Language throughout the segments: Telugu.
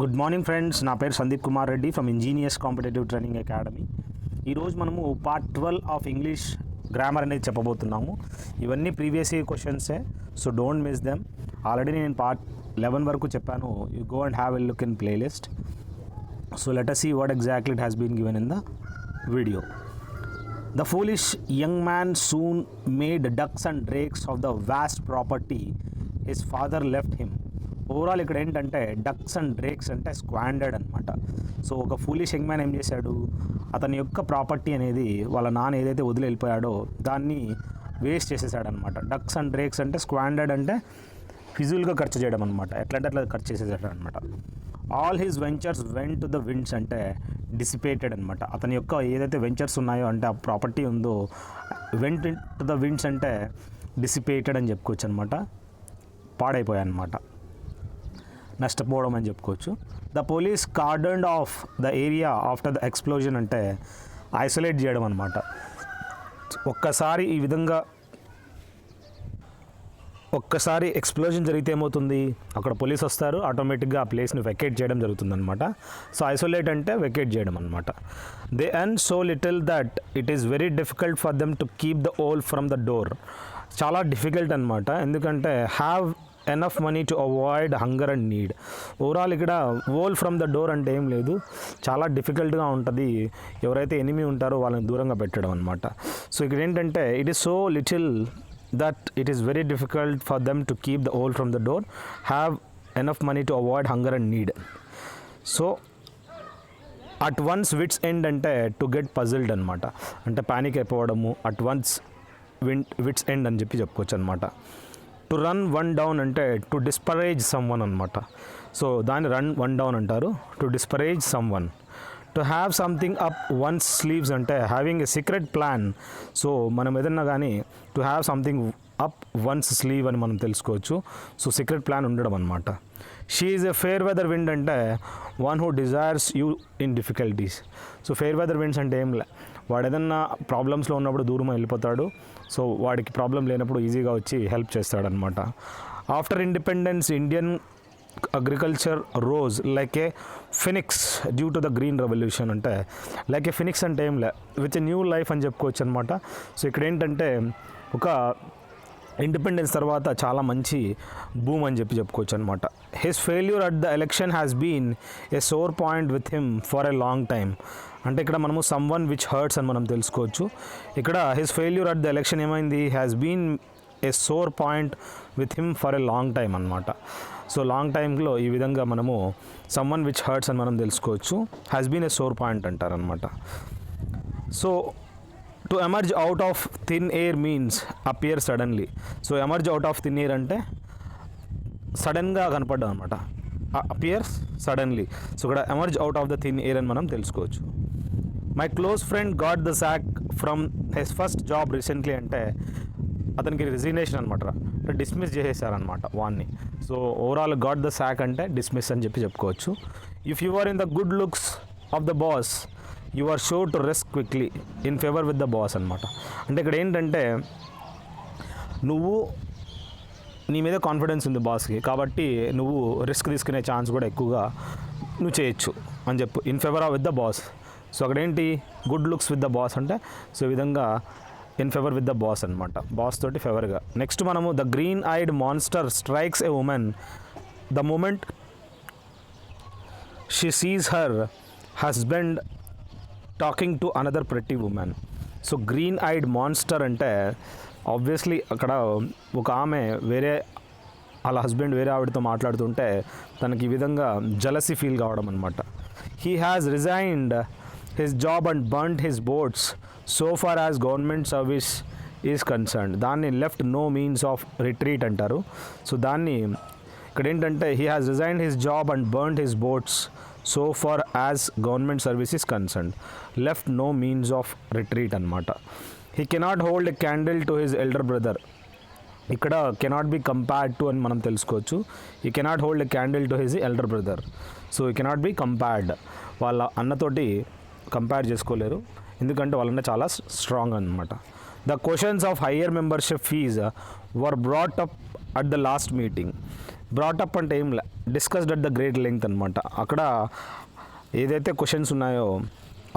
గుడ్ మార్నింగ్ ఫ్రెండ్స్, నా పేరు Sandeep Kumar Reddy from engineers competitive training academy. ఈరోజు మనము పార్ట్ 12 ఆఫ్ ఇంగ్లీష్ గ్రామర్ అనేది చెప్పబోతున్నాము. ఇవన్నీ ప్రీవియస్ ఇయర్ క్వశ్చన్సే, so don't miss them. Already నేను పార్ట్ 11 వరకు చెప్పాను. You go and have a look in playlist. So let us see what exactly it has been given in the video. The foolish young man soon made ducks and drakes of the vast property his father left him. Overall ఇక్కడ ఏంటంటే డక్స్ అండ్ డ్రేక్స్ అంటే స్క్వాండర్డ్ అనమాట. సో ఒక ఫూలిష్ యంగ్ మ్యాన్ ఏం చేశాడు, అతని యొక్క ప్రాపర్టీ అనేది వాళ్ళ నాన్న ఏదైతే వదిలి వెళ్ళిపోయాడో దాన్ని వేస్ట్ చేసేసాడనమాట. డక్స్ అండ్ డ్రేక్స్ అంటే స్క్వాండర్డ్ అంటే ఫిజువల్గా ఖర్చు చేయడం అనమాట. ఎట్లంటే అట్లా ఖర్చు చేసేసాడు అనమాట. All his ventures vent to the winds అంటే డిసిపేటెడ్ అనమాట. అతని యొక్క ఏదైతే వెంచర్స్ ఉన్నాయో అంటే ఆ ప్రాపర్టీ ఉందో వెంట్ టు ద విండ్స్ అంటే డిసిపేటెడ్ అని చెప్పుకోవచ్చు అనమాట. పాడైపోయాయి అనమాట, నష్టపోవడం అని చెప్పుకోవచ్చు. The police cordoned off the area after the explosion అంటే ఐసోలేట్ చేయడం అనమాట. ఒక్కసారి ఈ విధంగా ఎక్స్ప్లోజన్ జరిగితే ఏమవుతుంది, అక్కడ పోలీస్ వస్తారు, ఆటోమేటిక్గా ఆ ప్లేస్ని వెకేట్ చేయడం జరుగుతుంది అనమాట. సో ఐసోలేట్ అంటే వెకేట్ చేయడం అనమాట. They earn so little that it is very difficult for them to keep the wolf from the door. చాలా డిఫికల్ట్ అనమాట, ఎందుకంటే have enough money to avoid hunger and need. Overall ఇక్కడ ఓల్ ఫ్రమ్ ద డోర్ అంటే ఏం లేదు, చాలా డిఫికల్ట్గా ఉంటుంది ఎవరైతే ఎనిమీ ఉంటారో వాళ్ళని దూరంగా పెట్టడం అనమాట. సో ఇక్కడ ఏంటంటే it is so little that it is very difficult for them to keep the wolf from the door, have enough money to avoid hunger and need. So at one's wits end అంటే టు గెట్ పజిల్డ్ అనమాట, అంటే ప్యానిక్ అయిపోవడము. అట్ వన్స్ విట్స్ ఎండ్ అని చెప్పుకోవచ్చు అనమాట. టు రన్ వన్ డౌన్ అంటే టు డిస్పరేజ్ సమ్ వన్ అనమాట. సో దాన్ని రన్ వన్ డౌన్ అంటారు, to disparage someone. To have something up one's sleeves అంటే having a secret plan. So మనం ఏదన్నా కానీ to have something up one's sleeve అని మనం తెలుసుకోవచ్చు. సో సీక్రెట్ ప్లాన్ ఉండడం అనమాట. She is a fair weather wind అంటే one who desires you in difficulties. So fair weather winds అంటే ఏం లే, వాడు ఏదన్నా ప్రాబ్లమ్స్లో ఉన్నప్పుడు దూరం వెళ్ళిపోతాడు. సో వాడికి ప్రాబ్లం లేనప్పుడు ఈజీగా వచ్చి హెల్ప్ చేస్తాడనమాట. After independence Indian agriculture rose like a phoenix due to the green revolution అంటే లైక్ ఏ ఫినిక్స్ అంటే ఏం లే, విత్ ఎ న్యూ లైఫ్ అని చెప్పుకోవచ్చు అనమాట. సో ఇక్కడ ఏంటంటే ఒక ఇండిపెండెన్స్ తర్వాత చాలా మంచి బూమ్ అని చెప్పుకోవచ్చు అనమాట. His failure at the election has been a sore point with him for a long time అంటే ఇక్కడ మనము సమ్ వన్ విచ్ హర్ట్స్ అని మనం తెలుసుకోవచ్చు. ఇక్కడ his failure at the election ఏమైంది, has been a sore point with him for a long time అనమాట. సో లాంగ్ టైంలో ఈ విధంగా మనము సమ్ వన్ విచ్ హర్ట్స్ అని మనం తెలుసుకోవచ్చు. Has been a sore point అంటారనమాట. So to emerge out of thin air means appear suddenly. So emerge out of thin air అంటే సడన్గా కనపడ్డం అనమాట, అపియర్స్ సడన్లీ. సో ఇక్కడ emerge out of the thin air అని మనం తెలుసుకోవచ్చు. My close friend got the sack from his first job recently అంటే అతనికి రిజిగ్నేషన్ అనమాట, డిస్మిస్ చేసేసారనమాట వాన్ని. So overall got the sack అంటే డిస్మిస్ అని చెప్పుకోవచ్చు. If you are in the good looks of the boss you are sure to risk quickly in favour with the boss అనమాట. అంటే ఇక్కడ ఏంటంటే నువ్వు నీ మీద కాన్ఫిడెన్స్ ఉంది బాస్కి, కాబట్టి నువ్వు రిస్క్ తీసుకునే ఛాన్స్ కూడా ఎక్కువగా నువ్వు చేయొచ్చు అని చెప్పు, in favour with the boss. So అక్కడ ఏంటి good looks with the boss అంటే సో ఈ విధంగా in favour with the boss అనమాట, బాస్ తోటి ఫేవర్గా. నెక్స్ట్ మనము the green eyed monster strikes a women the moment she sees her husband talking to another pretty women. So green eyed monster అంటే ఆబ్వియస్లీ అక్కడ ఒక ఆమె వేరే వాళ్ళ హస్బెండ్ వేరే ఆవిడతో మాట్లాడుతుంటే తనకి ఈ విధంగా జలసీ ఫీల్ కావడం అనమాట. He has resigned his job and burned his boats so far as government service is concerned. దాన్ని left no means of retreat అంటారు. సో దాన్ని ఇక్కడ ఏంటంటే he has resigned his job and burned his boats so far as government service is concerned, left no means of retreat అనమాట. He cannot hold a candle to his elder brother. ఇక్కడ కెనాట్ బి కంపేర్డ్ టు అని మనం తెలుసుకోవచ్చు. ఈ cannot hold a candle to his elder brother. So he cannot be compared, వాళ్ళ అన్నతోటి కంపేర్ చేసుకోలేరు ఎందుకంటే వాళ్ళన్న చాలా స్ట్రాంగ్ అనమాట. The questions of higher membership fees were brought up at the last meeting. Brought up అంటే ఏం discussed at the great length అనమాట. అక్కడ ఏదైతే క్వశ్చన్స్ ఉన్నాయో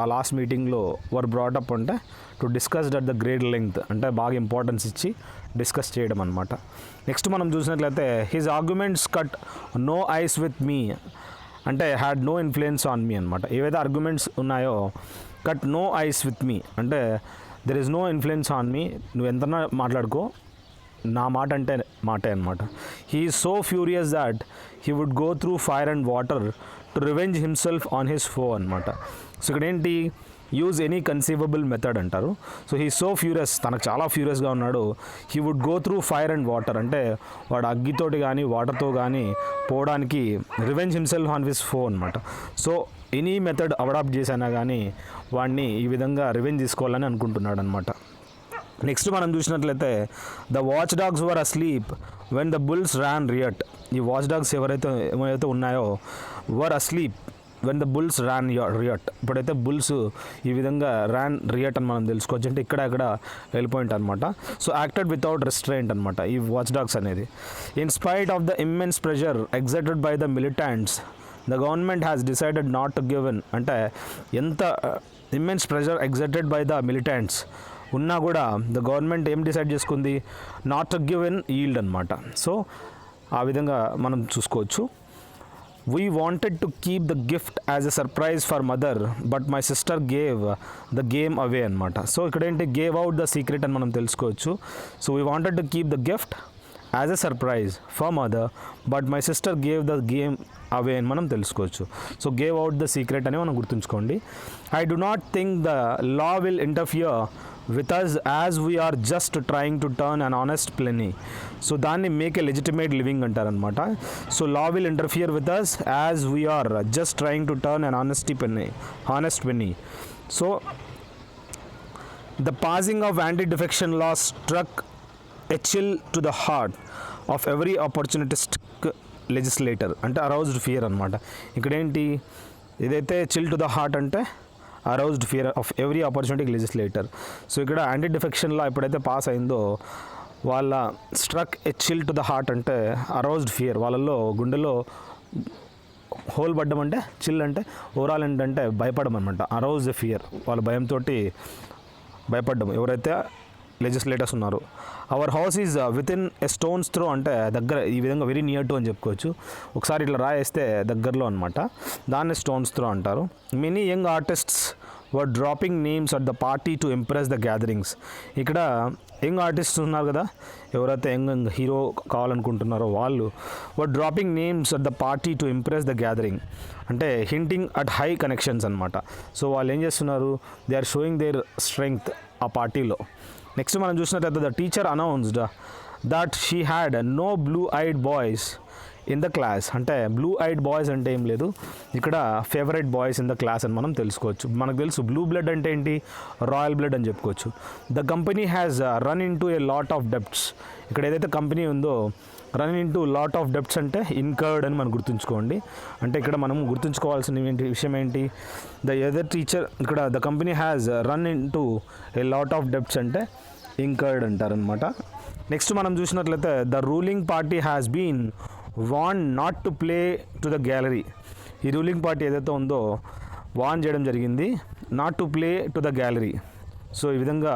ఆ లాస్ట్ మీటింగ్లో వర్ బ్రాటప్ అంటే to discussed at the great length అంటే బాగా ఇంపార్టెన్స్ ఇచ్చి డిస్కస్ చేయడం అనమాట. నెక్స్ట్ మనం చూసినట్లయితే his arguments cut no ice with me అంటే had no influence on me అనమాట. ఏవైతే ఆర్గ్యుమెంట్స్ ఉన్నాయో cut no ice with me అంటే there is no influence on me, నువ్వు ఎంతనా మాట్లాడుకో, నా మాట అంటే మాటే అనమాట. He is so furious that he would go through fire and water to revenge himself on his foe అనమాట. సో ఇక్కడ ఏంటి, యూజ్ ఎనీ కన్సీవబుల్ మెథడ్ అంటారు. సో హీ సో ఫ్యూరియస్, తనకు చాలా ఫ్యూరియస్గా ఉన్నాడు. He would go through fire and water అంటే వాడు అగ్గితోటి కానీ వాటర్తో కానీ పోవడానికి revenge himself on his foe అనమాట. సో ఎనీ మెథడ్ అడాప్ట్ చేసినా కానీ వాడిని ఈ విధంగా రివెంజ్ తీసుకోవాలని అనుకుంటున్నాడు అనమాట. నెక్స్ట్ మనం చూసినట్లయితే the watch dogs were asleep when the bulls ran riot. ఈ వాచ్ డాగ్స్ ఏమైతే ఉన్నాయో were asleep when the bulls ran riot. ఇప్పుడైతే బుల్స్ ఈ విధంగా ర్యాన్ రియట్ అని మనం తెలుసుకోవచ్చు, అంటే ఇక్కడ వెళ్ళిపోయింట్ అనమాట. సో యాక్టెడ్ వితౌట్ రెస్ట్రెయింట్ అనమాట ఈ వాచ్ డాగ్స్ అనేది. In spite of the immense pressure exerted by the militants the government has decided not to give in అంటే ఎంత immense pressure exerted by the militants ఉన్నా కూడా ద గవర్నమెంట్ ఏం డిసైడ్ చేసుకుంది, not to give in yield అనమాట. సో ఆ విధంగా మనం చూసుకోవచ్చు. We wanted to keep the gift as a surprise for mother but my sister gave the game away అనమాట. సో ఇక్కడ ఏంటి, గేవ్ అవుట్ ద సీక్రెట్ అని మనం తెలుసుకోవచ్చు. So we wanted to keep the gift as a surprise for mother but my sister gave the game away అని మనం తెలుసుకోవచ్చు. So gave out the secret అని మనం గుర్తుంచుకోండి. I do not think the law will interfere with us as we are just trying to turn an honest penny. So దాన్ని మేక్ ఎ లెజిటిమేట్ లివింగ్ అంటారనమాట. So law will interfere with us as we are just trying to turn an honest penny. So the passing of anti defection law struck a chill to the heart of every opportunistic legislator అంటే అరౌజ్డ్ ఫియర్ అనమాట. ఇక్కడేంటి, ఏదైతే చిల్ టు ద హార్ట్ అంటే aroused fear of every opportunity legislator. So ఇక్కడ యాంటీ డిఫెక్షన్ లా ఎప్పుడైతే పాస్ అయిందో వాళ్ళ struck a chill to the heart అంటే అరౌజ్డ్ ఫియర్, వాళ్ళల్లో గుండెలో హోల్ పడ్డం అంటే చిల్ అంటే ఓవరాల్ ఏంటంటే భయపడడం అనమాట. అరౌజ్ ద ఫియర్, వాళ్ళ భయంతో భయపడ్డం ఎవరైతే లెజిస్లేటర్స్ ఉన్నారు. Our house is with in a stones throw అంటే దగ్గర, ఈ విధంగా వెరీ నియర్ టు అని చెప్పుకోవచ్చు. ఒకసారి ఇట్లా రాయేస్తే దగ్గరలో అనమాట, దాన్ని స్టోన్స్ త్రో అంటారు. Many young artists were dropping names at the party to impress the gatherings. ఇక్కడ యంగ్ ఆర్టిస్ట్స్ ఉన్నారు కదా, ఎవరైతే యంగ్ హీరో కావాలనుకుంటున్నారో వాళ్ళు were dropping names at the party to impress the gathering అంటే హింటింగ్ అట్ హై కనెక్షన్స్ అనమాట. సో వాళ్ళు ఏం చేస్తున్నారు, they are showing their strength ఆ పార్టీలో. నెక్స్ట్ మనం చూసినట్లయితే the teacher announced that she had no blue eyed boys in the class అంటే బ్లూ ఐడ్ బాయ్స్ అంటే ఏం లేదు, ఇక్కడ favourite boys in the class అని మనం తెలుసుకోవచ్చు. మనకు తెలుసు బ్లూ బ్లడ్ అంటే ఏంటి, రాయల్ బ్లడ్ అని చెప్పుకోవచ్చు. The company has run into a lot of debts. ఇక్కడ ఏదైతే కంపెనీ ఉందో run into lot of debts అంటే ఇన్కర్డ్ అని మనం గుర్తుంచుకోండి. అంటే ఇక్కడ మనం గుర్తుంచుకోవాల్సిన విషయం ఏంటి, ద ఎదర్ టీచర్ ఇక్కడ the company has run into a lot of debts అంటే ఇన్కర్డ్ అంటారనమాట. నెక్స్ట్ మనం చూసినట్లయితే the ruling party has been వాన్ not to play to the gallery. ఈ రూలింగ్ పార్టీ ఏదైతే ఉందో వాన్ చేయడం జరిగింది, not to play to the gallery. So ఈ విధంగా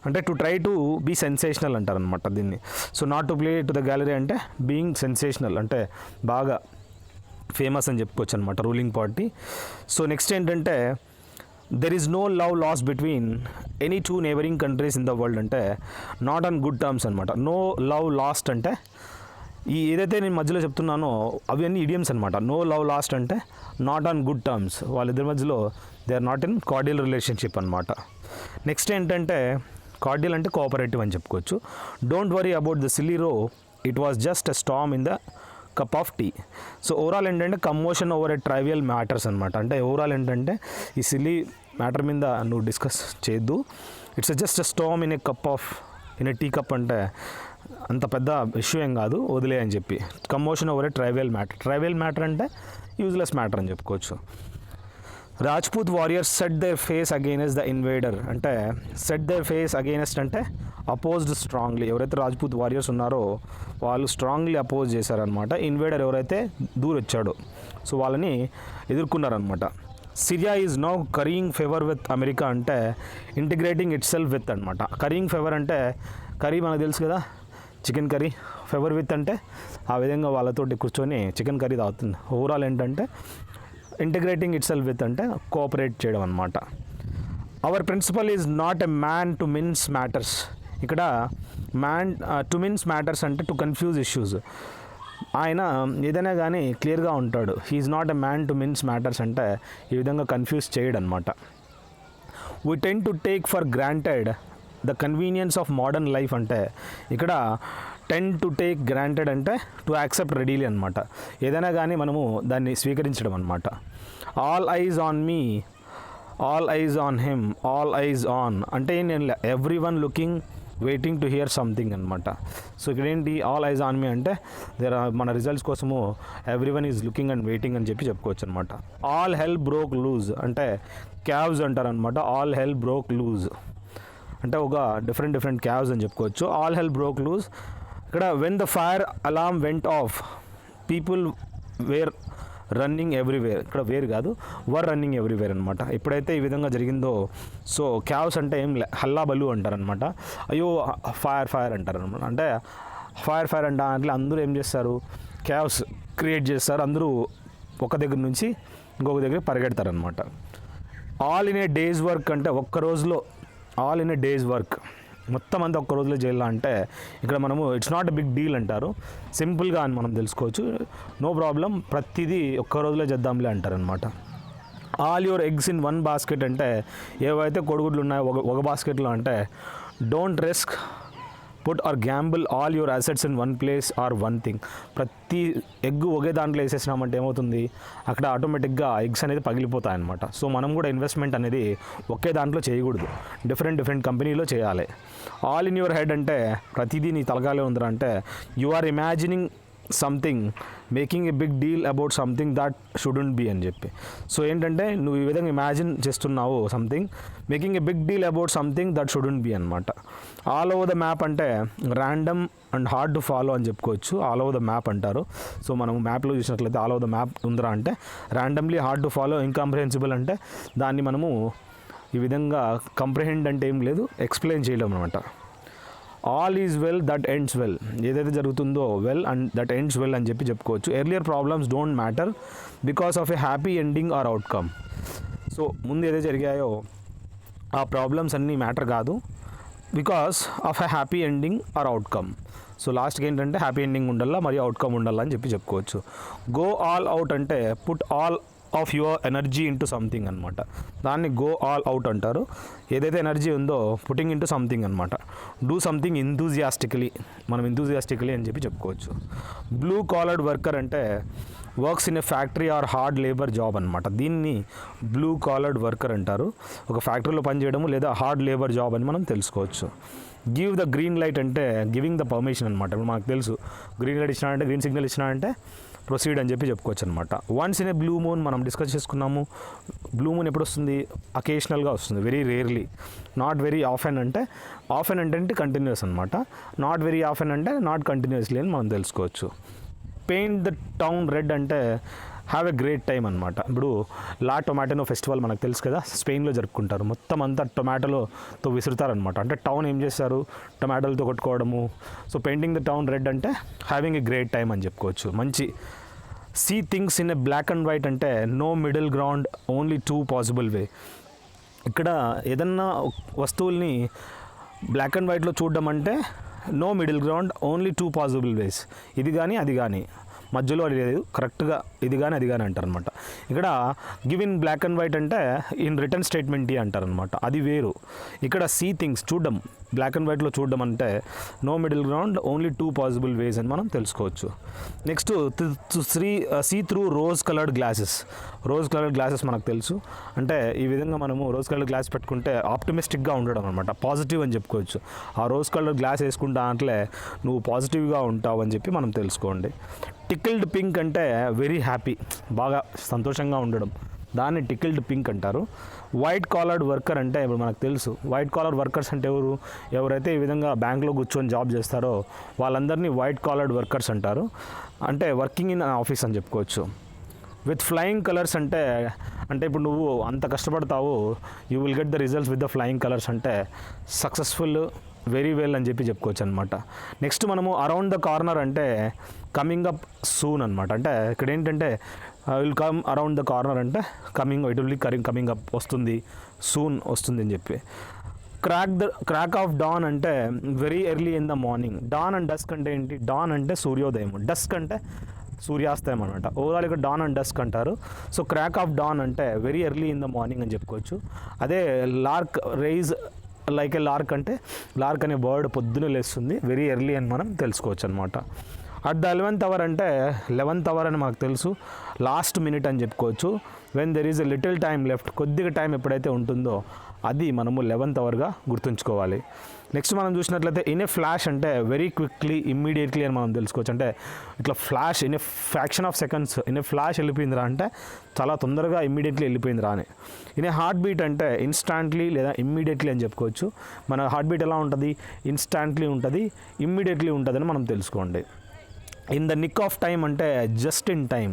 అంటే to try to be sensational అంటారనమాట దీన్ని. So not to play to the gallery అంటే బీయింగ్ సెన్సేషనల్ అంటే బాగా ఫేమస్ అని చెప్పుకోవచ్చు అనమాట రూలింగ్ పార్టీ. సో నెక్స్ట్ ఏంటంటే there is no love lost between any two neighbouring countries in the world అంటే నాట్ ఆన్ గుడ్ టర్మ్స్ అనమాట. నో లవ్ లాస్ట్ అంటే ఈ ఏదైతే నేను మధ్యలో చెప్తున్నానో అవన్నీ ఇడియమ్స్ అనమాట. నో లవ్ లాస్ట్ అంటే నాట్ ఆన్ గుడ్ టర్మ్స్, వాళ్ళిద్దరి మధ్యలో they are not in cordial relationship అనమాట. నెక్స్ట్ ఏంటంటే కార్డియల్ అంటే కోఆపరేటివ్ అని చెప్పుకోవచ్చు. Don't worry about the silly row, it was just a storm in the cup of tea. So overall ఏంటంటే commotion over a trivial matters అనమాట. అంటే ఓవరాల్ ఏంటంటే ఈ సిల్లీ మ్యాటర్ మీద నువ్వు డిస్కస్ చేయొద్దు, it's just a storm in a cup of in a tea cup అంటే అంత పెద్ద ఇష్యూ ఏం కాదు, వదిలే అని చెప్పి. Commotion over a trivial matter, trivial matter అంటే యూజ్లెస్ మ్యాటర్ అని చెప్పుకోవచ్చు. Rajput warriors set their face against the invader అంటే సెట్ దేర్ ఫేస్ అగైనెస్ట్ అంటే అపోజ్డ్ స్ట్రాంగ్లీ. ఎవరైతే రాజ్పూత్ వారియర్స్ ఉన్నారో వాళ్ళు స్ట్రాంగ్లీ అపోజ్ చేశారనమాట. ఇన్వేడర్ ఎవరైతే దూరొచ్చాడో సో వాళ్ళని ఎదుర్కొన్నారనమాట. Syria is now carrying favour with America అంటే ఇంటిగ్రేటింగ్ ఇట్ సెల్ఫ్ విత్ అనమాట. కరీయింగ్ ఫేవర్ అంటే కర్రీ మనకు తెలుసు కదా, చికెన్ కర్రీ. ఫేవర్ విత్ అంటే ఆ విధంగా వాళ్ళతోటి కూర్చొని చికెన్ కర్రీ తాగుతుంది. ఓవరాల్ ఏంటంటే ఇంటిగ్రేటింగ్ ఇట్ సెల్ఫ్ విత్ అంటే కోఆపరేట్ చేయడం అనమాట. Our principal is not a man to mince matters. ఇక్కడ మ్యాన్ టు మిన్స్ మ్యాటర్స్ అంటే టు కన్ఫ్యూజ్ ఇష్యూస్. ఆయన ఏదైనా కానీ క్లియర్గా ఉంటాడు. He is not a man to mince matters అంటే ఈ విధంగా కన్ఫ్యూజ్ చేయడు అనమాట. We tend to take for granted the convenience of modern life అంటే ఇక్కడ టెన్ టు టేక్ గ్రాంటెడ్ అంటే టు యాక్సెప్ట్ రెడీలీ అనమాట. ఏదైనా కానీ మనము దాన్ని స్వీకరించడం అనమాట. All eyes on me, all eyes on him, all eyes on అంటే నేను everyone looking waiting to hear something అనమాట. సో ఇక్కడ ఏంటి ఆల్ ఐజ్ ఆన్ మీ అంటే మన రిజల్ట్స్ కోసము every one is looking and waiting అని చెప్పి చెప్పుకోవచ్చు అనమాట. ఆల్ హెల్ బ్రోక్ లూజ్ అంటే క్యావ్స్ అంటారనమాట. ఆల్ హెల్ బ్రోక్ లూజ్ అంటే ఒక డిఫరెంట్ క్యావ్స్ అని చెప్పుకోవచ్చు. All hell broke loose. ఇక్కడ when the fire alarm went off people where running everywhere. ఇక్కడ వేర్ కాదు, వర్ రన్నింగ్ ఎవ్రీవేర్ అనమాట. ఎప్పుడైతే ఈ విధంగా జరిగిందో సో క్యావ్స్ అంటే ఏం హల్లా బలు అంటారనమాట. అయ్యో ఫైర్ అంటారనమాట. అంటే ఫైర్ అంటే అట్లా అందరూ ఏం చేస్తారు, క్యావ్స్ క్రియేట్ చేస్తారు. అందరూ ఒక దగ్గర నుంచి ఇంకొక దగ్గర పరిగెడతారనమాట. All in a day's work అంటే ఒక్క రోజులో, all in a day's work మొత్తం అంతా ఒక్క రోజులో చేయాలా అంటే ఇక్కడ మనము it's not a big deal అంటారు. సింపుల్గా అని మనం తెలుసుకోవచ్చు. నో ప్రాబ్లం, ప్రతిదీ ఒక్క రోజులో చేద్దాంలే అంటారనమాట. All your eggs in one basket అంటే ఏవైతే కొడుగుడ్లు ఉన్నాయో ఒక బాస్కెట్లో అంటే don't risk put or gamble all your assets in one place or one thing. ప్రతి ఎగ్ ఒకే దాంట్లో వేసేసినామంటే ఏమవుతుంది, అక్కడ ఆటోమేటిక్గా ఎగ్స్ అనేది పగిలిపోతాయి అనమాట. సో మనం కూడా ఇన్వెస్ట్మెంట్ అనేది ఒకే దాంట్లో చేయకూడదు, డిఫరెంట్ కంపెనీలో చేయాలి. ఆల్ ఇన్ యువర్ హెడ్ అంటే ప్రతిదీ నీ తలగాలే ఉందిరా అంటే you are imagining something making a big deal about something that shouldn't be అని చెప్పి. సో ఏంటంటే నువ్వు ఈ విధంగా ఇమాజిన్ చేస్తున్నావు something, making a big deal about something that shouldn't be అనమాట. ఆల్ ఓవర్ ద మ్యాప్ అంటే random and hard to follow అని చెప్పుకోవచ్చు. ఆల్ ఓవర్ ద మ్యాప్ అంటారు. సో మనం మ్యాప్లో చూసినట్లయితే ఆల్ ఓవర్ ద మ్యాప్ ఉందిరా అంటే randomly, hard to follow, incomprehensible అంటే దాన్ని మనము ఈ విధంగా కంప్రిహెండ్ అంటే ఏం లేదు, ఎక్స్ప్లెయిన్ చేయడం అనమాట. All is well that ends well, ఏదైతే జరుగుతుందో well and that ends well అని చెప్పి చెప్పుకోవచ్చు. Earlier problems don't matter because of A happy ending or outcome. So ముందు ఏదైతే జరిగాయో ఆ ప్రాబ్లమ్స్ అన్నీ మ్యాటర్ కాదు, because of A happy ending or outcome. So లాస్ట్కి ఏంటంటే హ్యాపీ ఎండింగ్ ఉండాలా మరియు అవుట్కమ్ ఉండాలా అని చెప్పి చెప్పుకోవచ్చు. గో ఆల్ అవుట్ అంటే put all of your energy into something అనమాట. దాన్ని గో ఆల్ అవుట్ అంటారు. ఏదైతే ఎనర్జీ ఉందో పుట్టింగ్ ఇంటూ సంథింగ్ అనమాట. డూ సంథింగ్ ఎంతూజియాస్టికలీ, మనం ఎంతూజియాస్టికలీ అని చెప్పి చెప్పుకోవచ్చు. బ్లూ కాలర్డ్ వర్కర్ అంటే works in a factory or hard labour job అనమాట. దీన్ని బ్లూ కాలర్డ్ వర్కర్ అంటారు. ఒక ఫ్యాక్టరీలో పనిచేయడము లేదా హార్డ్ లేబర్ జాబ్ అని మనం తెలుసుకోవచ్చు. గివ్ ద గ్రీన్ లైట్ అంటే గివింగ్ ద పర్మిషన్ అనమాట. ఇప్పుడు మనకు తెలుసు గ్రీన్ లైట్ ఇచ్చినాడంటే, గ్రీన్ సిగ్నల్ ఇచ్చినాడంటే ప్రొసీడ్ అని చెప్పి చెప్పుకోవచ్చు అనమాట. Once in a blue moon మనం డిస్కస్ చేసుకున్నాము. బ్లూ మూన్ ఎప్పుడు వస్తుంది, అకేషనల్గా వస్తుంది, very rarely. Not very often అంటే ఆఫెన్ అంటే కంటిన్యూస్ అనమాట. నాట్ వెరీ ఆఫెన్ అంటే నాట్ కంటిన్యూస్లీ అని మనం తెలుసుకోవచ్చు. పెయింట్ ద టౌన్ రెడ్ అంటే హ్యావ్ ఎ గ్రేట్ టైం అనమాట. ఇప్పుడు లా టొమాటోనో ఫెస్టివల్ మనకు తెలుసు కదా, స్పెయిన్లో జరుపుకుంటారు. మొత్తం అంతా టొమాటోలతో విసురుతారనమాట. అంటే టౌన్ ఏం చేస్తారు, టొమాటోలతో కొట్టుకోవడము. So painting the town red అంటే హ్యావింగ్ ఎ గ్రేట్ టైం అని చెప్పుకోవచ్చు. మంచి. See things in a black and white అంటే no middle ground, only two possible way. ఇక్కడ ఏదన్నా వస్తువుల్ని బ్లాక్ అండ్ వైట్లో చూడడం అంటే no middle ground, only two possible ways. ఇది కానీ అది కానీ, మధ్యలో అది లేదు, కరెక్ట్గా ఇది కానీ అది కానీ అంటారనమాట. ఇక్కడ give in black and white అంటే ఇన్ రిటర్న్ స్టేట్మెంట్ అంటారనమాట. అది వేరు. ఇక్కడ సీ థింగ్స్ చూడడం, బ్లాక్ అండ్ వైట్లో చూడడం అంటే no middle ground, only two possible ways అని మనం తెలుసుకోవచ్చు. Next see through rose coloured glasses. Rose coloured glasses మనకు తెలుసు. అంటే ఈ విధంగా మనము రోజ్ కలర్డ్ గ్లాస్ పెట్టుకుంటే ఆప్టిమిస్టిక్గా ఉండడం అనమాట, పాజిటివ్ అని చెప్పుకోవచ్చు. ఆ రోజ్ కలర్డ్ గ్లాస్ వేసుకుంటా అంటే నువ్వు పాజిటివ్గా ఉంటావు అని చెప్పి మనం తెలుసుకోండి. టికిల్డ్ పింక్ అంటే వెరీ హ్యాపీ, బాగా సంతోషంగా ఉండడం. దాన్ని టికిల్డ్ పింక్ అంటారు. వైట్ కాలర్డ్ వర్కర్ అంటే ఇప్పుడు మనకు తెలుసు, వైట్ కాలర్ వర్కర్స్ అంటే ఎవరైతే ఈ విధంగా బ్యాంక్లో కూర్చొని జాబ్ చేస్తారో వాళ్ళందరినీ వైట్ కాలర్డ్ వర్కర్స్ అంటారు, అంటే వర్కింగ్ ఇన్ ఆఫీస్ అని చెప్పుకోవచ్చు. విత్ ఫ్లయింగ్ కలర్స్ అంటే ఇప్పుడు నువ్వు అంత కష్టపడతావు, you will get the results with the flying colours అంటే సక్సెస్ఫుల్, వెరీ వెల్ అని చెప్పుకోవచ్చు అనమాట. నెక్స్ట్ మనము అరౌండ్ ద కార్నర్ అంటే కమింగ్ అప్ సూన్ అనమాట. అంటే ఇక్కడ ఏంటంటే will come around the corner అంటే it will be coming up, వస్తుంది, సూన్ వస్తుంది అని చెప్పి. క్రాక్ ఆఫ్ డాన్ అంటే very early in the morning. Dawn and dusk అంటే ఏంటి? డాన్ అంటే సూర్యోదయం, డస్క్ అంటే సూర్యాస్తయం అనమాట. ఓవరాల్ ఇక్కడ డాన్ అండ్ డస్క్ అంటారు. సో క్రాక్ ఆఫ్ డాన్ అంటే very early in the morning అని చెప్పుకోవచ్చు. అదే lark rise like a lark అంటే లార్క్ అనే బర్డ్ పొద్దున లేస్తుంది, వెరీ ఎర్లీ అని మనం తెలుసుకోవచ్చు అనమాట. అట్ ద 11th అవర్ అంటే 11th అవర్ అని మనకు తెలుసు, లాస్ట్ మినిట్ అని చెప్పుకోవచ్చు. When there is a little time left, కొద్దిగా టైం ఎప్పుడైతే ఉంటుందో అది మనము 11th అవర్గా గుర్తుంచుకోవాలి. నెక్స్ట్ మనం చూసినట్లయితే ఇన్ ఏ ఫ్లాష్ అంటే వెరీ క్విక్లీ, ఇమ్మీడియట్లీ అని మనం తెలుసుకోవచ్చు. అంటే ఇట్లా flash, in a fraction of seconds in a flash వెళ్ళిపోయిందిరా అంటే చాలా తొందరగా ఇమ్మీడియట్లీ వెళ్ళిపోయిందిరా అని. ఇన్ ఏ హార్ట్ బీట్ అంటే ఇన్స్టాంట్లీ లేదా ఇమ్మీడియట్లీ అని చెప్పుకోవచ్చు. మన హార్ట్ బీట్ ఎలా ఉంటుంది? ఇన్స్టాంట్లీ ఉంటుంది, ఇమ్మీడియట్లీ ఉంటుందని మనం తెలుసుకోండి. In the nick of time అంటే జస్ట్ ఇన్ టైం,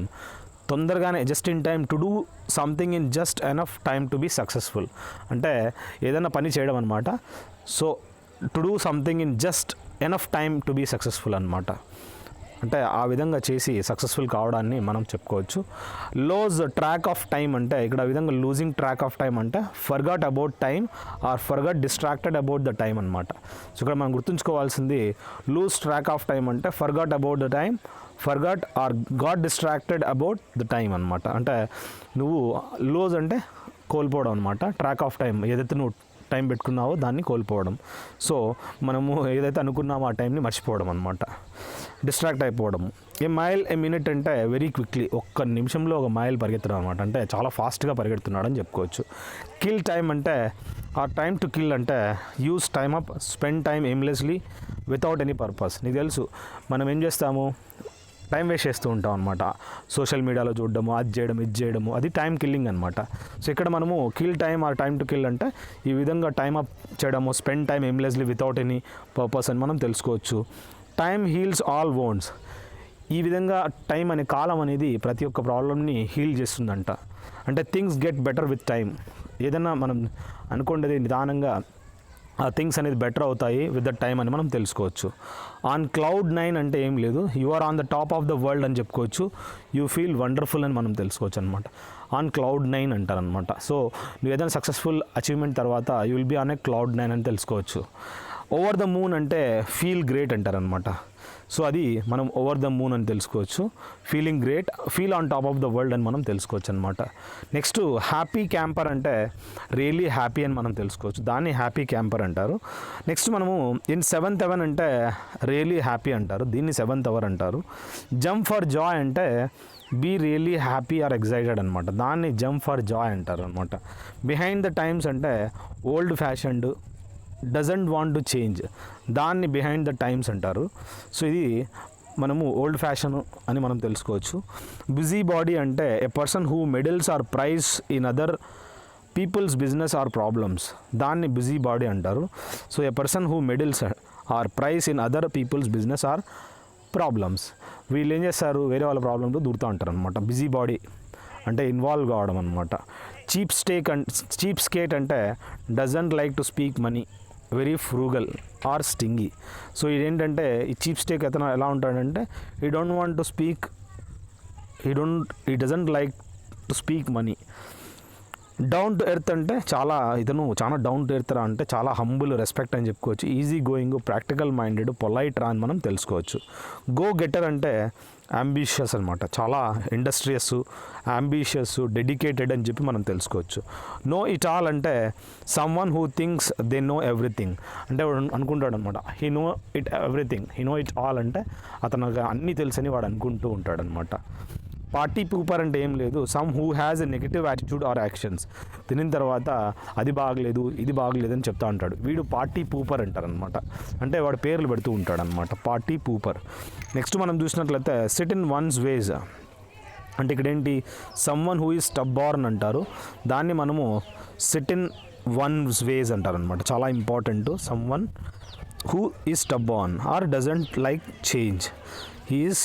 తొందరగానే, just in time to do something in just enough time to be successful అంటే ఏదైనా పని చేయడం అనమాట. So to do something in just enough time to be successful అనమాట. అంటే ఆ విధంగా చేసి సక్సెస్ఫుల్ కావడాన్ని మనం చెప్పుకోవచ్చు. లోజ్ ట్రాక్ ఆఫ్ టైం అంటే ఇక్కడ ఆ విధంగా లూజింగ్ ట్రాక్ ఆఫ్ టైం అంటే forgot about time or forgot distracted about the time అనమాట. సో ఇక్కడ మనం గుర్తుంచుకోవాల్సింది లూజ్ ట్రాక్ ఆఫ్ టైం అంటే forgot about the time, forgot or got distracted about the time అనమాట. అంటే నువ్వు లూజ్ అంటే కోల్పోవడం అనమాట, ట్రాక్ ఆఫ్ టైం ఏదైతే నువ్వు టైం పెట్టుకున్నావో దాన్ని కోల్పోవడం. సో మనము ఏదైతే అనుకున్నామో ఆ టైంని మర్చిపోవడం అనమాట, డిస్ట్రాక్ట్ అయిపోవడం. ఏ మైల్ ఏ మినిట్ అంటే వెరీ క్విక్లీ, ఒక్క నిమిషంలో ఒక మైల్ పరిగెత్తడం అనమాట, అంటే చాలా ఫాస్ట్గా పరిగెడుతున్నాడు అని చెప్పుకోవచ్చు. కిల్ టైం అంటే ఆ టైం టు కిల్ అంటే use time up, spend time aimlessly without any purpose. నీకు తెలుసు మనం ఏం చేస్తాము, టైం వేస్ట్ చేస్తూ ఉంటాం అనమాట, సోషల్ మీడియాలో చూడడము, అది చేయడం, ఇది చేయడము, అది టైం కిల్లింగ్ అనమాట. సో ఇక్కడ మనము kill time or time to kill అంటే ఈ విధంగా టైం అప్ చేయడము, spend time aimlessly without any purpose అని మనం తెలుసుకోవచ్చు. టైం హీల్స్ ఆల్ వోండ్స్, ఈ విధంగా టైం అనే కాలం అనేది ప్రతి ఒక్క ప్రాబ్లమ్ని హీల్ చేస్తుందంట. అంటే things get better with time, ఏదైనా మనం అనుకోండి నిదానంగా ఆ థింగ్స్ అనేది బెటర్ అవుతాయి విత్ ద టైం అని మనం తెలుసుకోవచ్చు. ఆన్ క్లౌడ్ 9 అంటే ఏం లేదు, you are on the top of the world అని చెప్పుకోవచ్చు. యూ ఫీల్ వండర్ఫుల్ అని మనం తెలుసుకోవచ్చు అనమాట. ఆన్ క్లౌడ్ 9 అంటారనమాట. సో నువ్వు ఏదైనా సక్సెస్ఫుల్ అచీవ్మెంట్ తర్వాత you will be on a cloud 9 అని తెలుసుకోవచ్చు. ఓవర్ ద మూన్ అంటే ఫీల్ గ్రేట్ అంటారనమాట. సో అది మనం ఓవర్ ద మూన్ అని తెలుసుకోవచ్చు. Feeling great, feel on top of the world అని మనం తెలుసుకోవచ్చు అనమాట. నెక్స్ట్ హ్యాపీ క్యాంపర్ అంటే రియలీ హ్యాపీ అని మనం తెలుసుకోవచ్చు, దాన్ని హ్యాపీ క్యాంపర్ అంటారు. నెక్స్ట్ మనము ఇన్ 7th అవర్ అంటే రియలీ హ్యాపీ అంటారు, దీన్ని 7th అవర్ అంటారు. జంప్ ఫర్ జాయ్ అంటే be really happy or excited అనమాట, దాన్ని జంప్ ఫర్ జాయ్ అంటారు అనమాట. బిహైండ్ ద టైమ్స్ అంటే old fashioned, doesn't want to change, దాన్ని బిహైండ్ ద టైమ్స్ అంటారు. సో ఇది మనము ఓల్డ్ ఫ్యాషన్ అని మనం తెలుసుకోవచ్చు. బిజీ బాడీ అంటే a person who meddles or pries in other people's business or problems, దాన్ని బిజీ బాడీ అంటారు. So a person who meddles or pries in other people's business or problems, వీళ్ళు ఏం చేస్తారు, వేరే వాళ్ళ ప్రాబ్లంలో దూరుతూ ఉంటారు అనమాట. బిజీ బాడీ అంటే ఇన్వాల్వ్ కావడం అనమాట. చీప్ స్కేట్ అంటే doesn't like to speak money, very frugal or stingy. So ఇదేంటంటే ఈ చీప్ స్టేక్ అతను ఎలా ఉంటాడంటే he don't want to speak, he doesn't like to speak money. Down to earth అంటే చాలా డౌన్ టు ఎర్త్ రా అంటే చాలా హంబుల్, రెస్పెక్ట్ అని చెప్పుకోవచ్చు. Easy going, practical minded, polite రా అని మనం తెలుసుకోవచ్చు. గో గెటర్ అంటే అంబిషియస్ అనమాట, చాలా ఇండస్ట్రియస్, అంబిషియస్, డెడికేటెడ్ అని చెప్పి మనం తెలుసుకోవచ్చు. నో ఇట్ ఆల్ అంటే some one who thinks they know everything, అంటే వాడు అనుకుంటాడు అనమాట he no it everything. He no it all అంటే అతనికి అన్నీ తెలుసని వాడు అనుకుంటూ ఉంటాడనమాట. పార్టీ పూపర్ అంటే ఏం లేదు, some who has a negative attitude or actions, తినిన తర్వాత అది బాగలేదు, ఇది బాగలేదు అని చెప్తా ఉంటాడు, వీడు పార్టీ పూపర్ అంటారనమాట. అంటే వాడు పేర్లు పెడుతూ ఉంటాడనమాట, పార్టీ పూపర్. నెక్స్ట్ మనం చూసినట్లయితే సిట్ ఇన్ వన్స్ వేస్, అంటే ఇక్కడ ఏంటి, సమ్వన్ హూ ఈజ్ స్టబ్బార్న్ అంటారు, దాన్ని మనము సిట్ ఇన్ వన్స్ వేస్ అంటారు అనమాట. చాలా important. Someone who is stubborn or doesn't like change. He is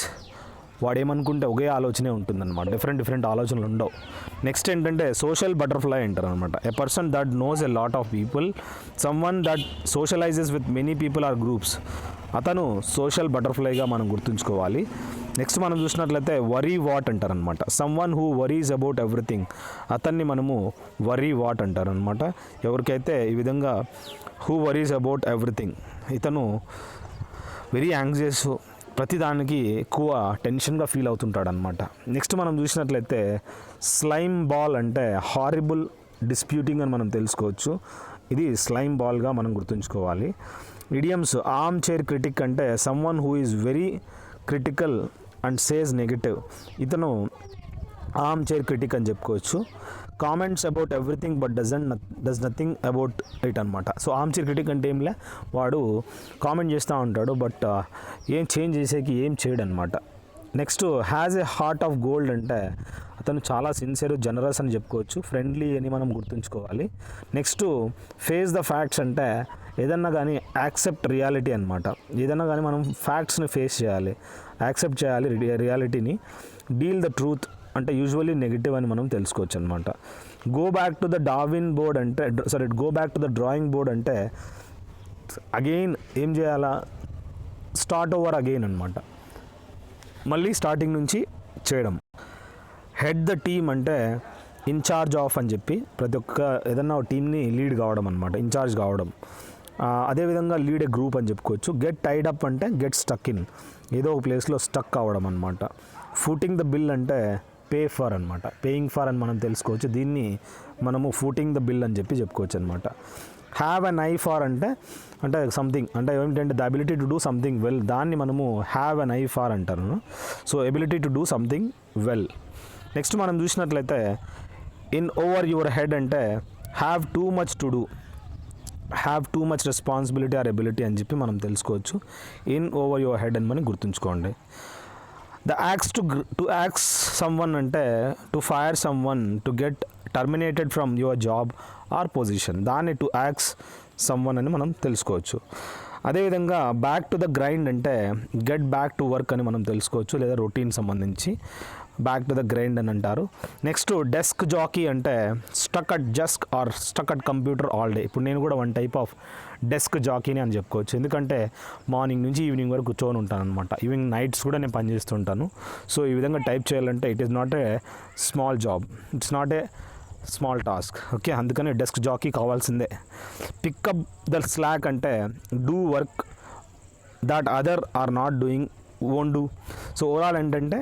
వాడేమనుకుంటే ఒకే ఆలోచనే ఉంటుందన్నమాట, డిఫరెంట్ ఆలోచనలు ఉండవు. నెక్స్ట్ ఏంటంటే సోషల్ బటర్ఫ్లై అంటారు అనమాట. A person that knows a lot of people, someone that socialises with many people or groups. అతను సోషల్ బటర్ఫ్లైగా మనం గుర్తుంచుకోవాలి. నెక్స్ట్ మనం చూసినట్లయితే వరీ వాట్ అంటారనమాట. Someone who worries about everything, అతన్ని మనము వరీ వాట్ అంటారనమాట. ఎవరికైతే ఈ విధంగా హూ వరీస్ అబౌట్ ఎవ్రీథింగ్, ఇతను వెరీ యాంగ్జియస్, ప్రతిదానికి ఎక్కువ టెన్షన్గా ఫీల్ అవుతుంటాడు అనమాట. నెక్స్ట్ మనం చూసినట్లయితే స్లైమ్ బాల్ అంటే హారిబుల్ డిస్ప్యూటింగ్ అని మనం తెలుసుకోవచ్చు. ఇది స్లైమ్ బాల్గా మనం గుర్తుంచుకోవాలి. ఇడియమ్స్ ఆర్మ్ చైర్ క్రిటిక్ అంటే someone who is very critical and says negative, ఇతను ఆర్మ్ చైర్ క్రిటిక్ అని చెప్పుకోవచ్చు. Comments about everything but does nothing about it అనమాట. సో ఆర్మ్ చైర్ క్రిటిక్ అంటే ఏంలే, వాడు కామెంట్ చేస్తూ ఉంటాడు బట్ ఏం చేంజ్ చేసేకి ఏం చేయడు అనమాట. Next has a heart of gold అంటే అతను చాలా సిన్సియర్, జనరస్ అని చెప్పుకోవచ్చు. ఫ్రెండ్లీ అని మనం గుర్తుంచుకోవాలి. నెక్స్ట్ ఫేస్ ద ఫ్యాక్ట్స్ అంటే ఏదన్నా కానీ యాక్సెప్ట్ రియాలిటీ అనమాట. ఏదన్నా కానీ మనం ఫ్యాక్ట్స్ని ఫేస్ చేయాలి, యాక్సెప్ట్ చేయాలి రియాలిటీని. డీల్ ద ట్రూత్ అంటే యూజువల్లీ నెగిటివ్ అని మనం తెలుసుకోవచ్చు అనమాట. Go back to the drawing board అంటే go back to the drawing board అంటే అగైన్ ఏం చేయాలా, స్టార్ట్ ఓవర్ అగైన్ అనమాట, మళ్ళీ స్టార్టింగ్ నుంచి చేయడం. హెడ్ ద టీమ్ అంటే ఇన్ఛార్జ్ ఆఫ్ అని చెప్పి ప్రతి ఒక్క ఏదన్నా టీమ్ని లీడ్ కావడం అనమాట, ఇన్ఛార్జ్ కావడం. అదేవిధంగా లీడ్ ఏ గ్రూప్ అని చెప్పుకోవచ్చు. గెట్ టైడ్ అప్ అంటే గెట్ స్టక్ ఇన్, ఏదో ఒక ప్లేస్లో స్టక్ కావడం అనమాట. ఫూటింగ్ ద బిల్ అంటే పే ఫర్ అనమాట, పేయింగ్ ఫర్ అని మనం తెలుసుకోవచ్చు. దీన్ని మనము ఫూటింగ్ ద బిల్ అని చెప్పుకోవచ్చు అనమాట. హ్యావ్ అన్ ఐ ఫార్ అంటే సంథింగ్ అంటే ఏంటంటే the ability to do something well, దాన్ని మనము హ్యావ్ అన్ ఐ ఫార్ అంటారు. So ability to do something well. Next మనం చూసినట్లయితే ఇన్ ఓవర్ యువర్ హెడ్ అంటే have too much to do, have too much responsibility or ability అని చెప్పి మనం తెలుసుకోవచ్చు. ఇన్ ఓవర్ యువర్ హెడ్ అని మనం గుర్తుంచుకోండి. The axe to axe someone అంటే to fire someone to get terminated from your job or position, దాన్ని టు యాక్స్ సమ్వన్ అని మనం తెలుసుకోవచ్చు. అదేవిధంగా బ్యాక్ టు ద గ్రైండ్ అంటే గెట్ బ్యాక్ టు వర్క్ అని మనం తెలుసుకోవచ్చు, లేదా రొటీన్ సంబంధించి బ్యాక్ టు ద గ్రైండ్ అని అంటారు. నెక్స్ట్ డెస్క్ జాకీ అంటే stuck at desk or stuck at computer all day. ఇప్పుడు నేను కూడా వన్ టైప్ ఆఫ్ డెస్క్ జాకీని అని చెప్పుకోవచ్చు, ఎందుకంటే మార్నింగ్ నుంచి ఈవినింగ్ వరకు కూర్చొని ఉంటాను అనమాట. ఈవినింగ్ నైట్స్ కూడా నేను పనిచేస్తుంటాను. సో ఈ విధంగా టైప్ చేయాలంటే it is not a small job, it's not a small task. Okay, అందుకని డెస్క్ జాకీ కావాల్సిందే. పికప్ ద స్లాక్ అంటే do work that other are not doing won't do. So overall ఏంటంటే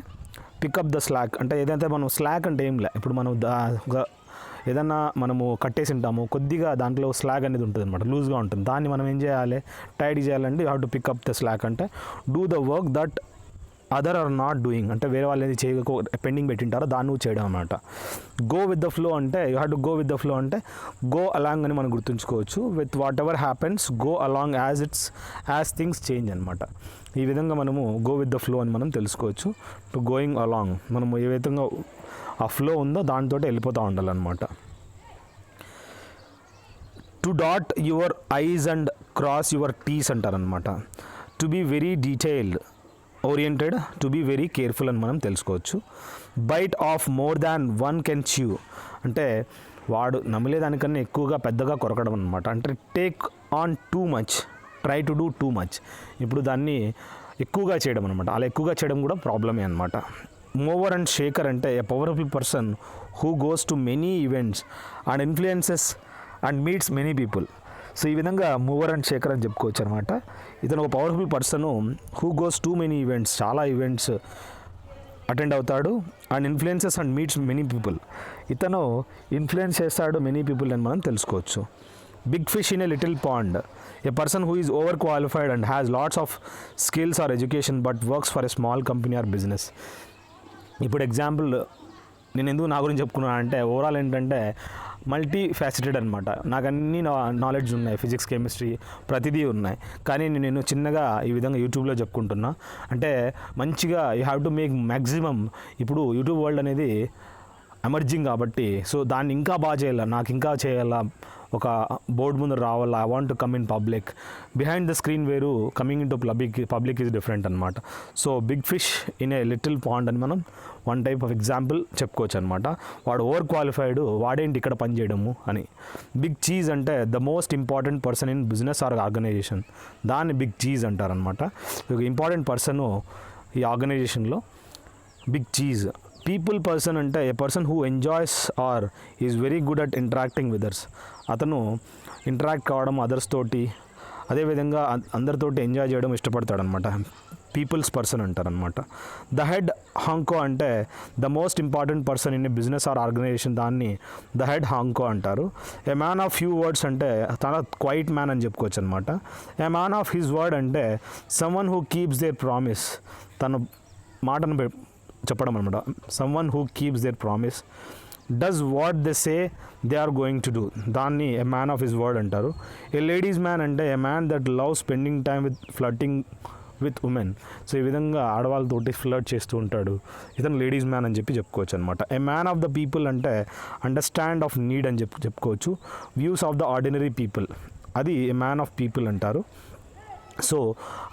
పికప్ ద స్లాక్ అంటే ఏదైతే మనం స్లాక్ అంటే ఏం లే, ఇప్పుడు మనం ఏదన్నా మనము కట్టేసి ఉంటాము, కొద్దిగా దాంట్లో స్లాగ్ అనేది ఉంటుంది అనమాట, లూజ్గా ఉంటుంది. దాన్ని మనం ఏం చేయాలి, టైట్ చేయాలంటే you have to pick up the slack అంటే do the work that other are not doing, అంటే వేరే వాళ్ళు ఏది చేయకో పెండింగ్ పెట్టింటారో దాన్ని నువ్వు చేయడం అనమాట. గో విత్ ద ఫ్లో అంటే you have to go with the flow అంటే గో అలాంగ్ అని మనం గుర్తుంచుకోవచ్చు. With whatever happens go along as things change అనమాట. ఈ విధంగా మనము గో విత్ ద ఫ్లో అని మనం తెలుసుకోవచ్చు. టు గోయింగ్ అలాంగ్, మనము ఏ విధంగా ఆ ఫ్లో ఉందో దాంతో వెళ్ళిపోతూ ఉండాలన్నమాట. To dot your i's and cross your t's అంటారనమాట. To be very detailed oriented, to be very careful అని మనం తెలుసుకోవచ్చు. Bite off more than one can chew అంటే వాడు నమ్మలేదానికన్నా ఎక్కువగా పెద్దగా కొరకడం అనమాట. అంటే take on too much, try to do too much, ఇప్పుడు దాన్ని ఎక్కువగా చేయడం అనమాట. అలా ఎక్కువగా చేయడం కూడా ప్రాబ్లమే అనమాట. మూవర్ అండ్ షేకర్ అంటే a powerful person who goes to many events and influences and meets many people. So ఈ విధంగా మూవర్ అండ్ షేకర్ అని చెప్పుకోవచ్చు అనమాట. ఇతను ఒక powerful person who goes to many events, చాలా ఈవెంట్స్ అటెండ్ అవుతాడు. And influences and meets many people, ఇతను ఇన్ఫ్లుయెన్స్ చేస్తాడు మెనీ పీపుల్ అని మనం తెలుసుకోవచ్చు. Big fish in a little pond, a person who is over qualified and has lots of skills or education but works for a small company or business. ఇప్పుడు ఎగ్జాంపుల్ నేను ఎందుకు నా గురించి చెప్పుకున్నాను అంటే ఓవరాల్ ఏంటంటే మల్టీ ఫ్యాసిటెడ్ అనమాట. నాకు అన్ని నాలెడ్జ్ ఉన్నాయి, ఫిజిక్స్ కెమిస్ట్రీ ప్రతిదీ ఉన్నాయి. కానీ నేను చిన్నగా ఈ విధంగా యూట్యూబ్లో చెప్పుకుంటున్నా. అంటే మంచిగా you have to make maximum. ఇప్పుడు యూట్యూబ్ వరల్డ్ అనేది ఎమర్జింగ్ కాబట్టి, సో దాన్ని ఇంకా బాగా చేయాలా, నాకు ఇంకా చేయాలా, ఒక బోర్డు ముందు రావాలా, I want to come in public. Behind the screen వేరు, coming in to public is different అనమాట. So big fish in a little pond అని మనం వన్ టైప్ ఆఫ్ ఎగ్జాంపుల్ చెప్పుకోవచ్చు అనమాట. వాడు ఓవర్ క్వాలిఫైడ్, వాడేంటి ఇక్కడ పని చేయడము అని. బిగ్ చీజ్ అంటే the most important person in business or organisation, దాన్ని బిగ్ చీజ్ అంటారనమాట. ఒక ఇంపార్టెంట్ పర్సను ఈ ఆర్గనైజేషన్లో బిగ్ చీజ్. పీపుల్ పర్సన్ అంటే a person who enjoys or is very good at interacting with others. అతను ఇంటరాక్ట్ కావడం అదర్స్ తోటి, అదేవిధంగా అందరితోటి ఎంజాయ్ చేయడం ఇష్టపడతాడనమాట. పీపుల్స్ పర్సన్ అంటారనమాట. ద హెడ్ హాంకో అంటే the most important person in a business or organisation, దాన్ని ద హెడ్ హాంకో అంటారు. A man of few words అంటే తన క్వైట్ మ్యాన్ అని చెప్పుకోవచ్చు అనమాట. A man of his word అంటే someone who keeps their promise, తన మాటను చెప్పడం అనమాట. Someone who keeps their promise. Does what they say they are going to do, దాన్ని a man of his word అంటారు. ఏ లేడీస్ మ్యాన్ అంటే a man that love spending time with flirting with women. So ఈ విధంగా ఆడవాళ్ళతోటి ఫ్లర్ట్ చేస్తూ ఉంటాడు, ఇతను లేడీస్ మ్యాన్ అని చెప్పుకోవచ్చు అనమాట. A man of the people అంటే అండర్స్టాండ్ ఆఫ్ నీడ్ అని చెప్పుకోవచ్చు. Views of the ordinary people, అది ఏ మ్యాన్ ఆఫ్ పీపుల్ అంటారు. So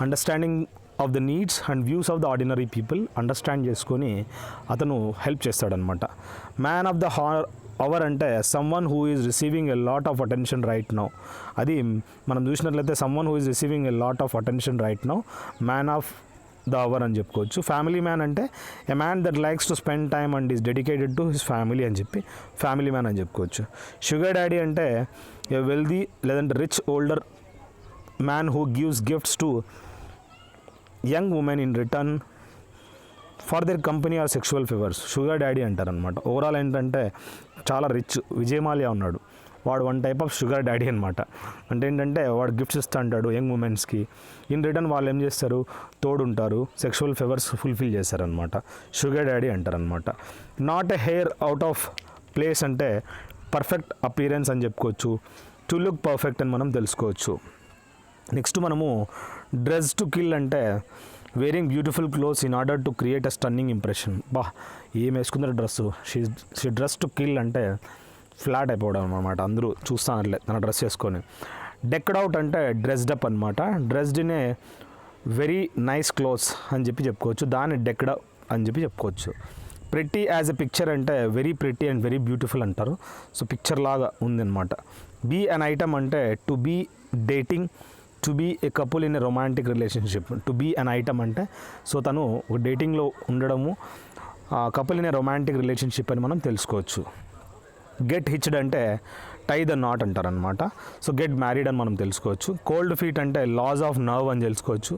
understanding of the needs and views of the ordinary people understand చేసుకొని అతను హెల్ప్ చేస్తాడనమాట. మ్యాన్ ఆఫ్ ద అవర్ అంటే someone who is receiving a lot of attention right now, అది మనం చూసినట్లయితే someone who is receiving a lot of attention right now, man of the hour అని చెప్పుకోవచ్చు. ఫ్యామిలీ మ్యాన్ అంటే a man that likes to spend time and is dedicated to his family అని చెప్పి ఫ్యామిలీ మ్యాన్ అని చెప్పుకోవచ్చు. షుగర్ డాడీ అంటే ఏ వెల్దీ లేదంటే rich older man who gives gifts to young women in return for their company are sexual favours, sugar daddy అంటారనమాట. ఓవరాల్ ఏంటంటే చాలా రిచ్, విజయమాల్యా ఉన్నాడు, వాడు one type of sugar daddy అనమాట. అంటే ఏంటంటే వాడు గిఫ్ట్స్ ఇస్తూ అంటాడు యంగ్ ఉమెన్స్కి, ఇన్ రిటర్న్ వాళ్ళు ఏం చేస్తారు, తోడుంటారు, సెక్షువల్ ఫేవర్స్ ఫుల్ఫిల్ చేస్తారనమాట. షుగర్ డాడీ అంటారనమాట. Not a hair out of place అంటే పర్ఫెక్ట్ అపీరెన్స్ అని చెప్పుకోవచ్చు. టు లుక్ పర్ఫెక్ట్ అని మనం తెలుసుకోవచ్చు. నెక్స్ట్ మనము డ్రెస్ టు కిల్ అంటే wearing beautiful clothes in order to create a stunning impression. బా ఏం వేసుకుందరు dress, she dress to kill అంటే ఫ్లాట్ అయిపోవడం అనమాట, అందరూ చూస్తానట్లే తన డ్రెస్ వేసుకొని. డెక్డ్ అవుట్ అంటే డ్రెస్డ్ అప్ అనమాట. Dressed in a very nice clothes అని చెప్పుకోవచ్చు, దాన్ని డెక్డ్ అప్ అని చెప్పుకోవచ్చు. ప్రిటీ యాజ్ ఎ పిక్చర్ అంటే very pretty and very beautiful అంటారు. సో పిక్చర్ లాగా ఉందన్నమాట. బీ అన్ ఐటమ్ అంటే to be dating, to be a couple in a romantic relationship. To be an item అంటే సో తను ఒక డేటింగ్లో ఉండడము, couple in a romantic relationship అని మనం తెలుసుకోవచ్చు. గెట్ హిచ్డ్ అంటే టై ద నాట్ అంటారనమాట. సో గెట్ మ్యారీడ్ అని మనం తెలుసుకోవచ్చు. కోల్డ్ ఫీట్ అంటే లాస్ ఆఫ్ నర్వ్ అని తెలుసుకోవచ్చు.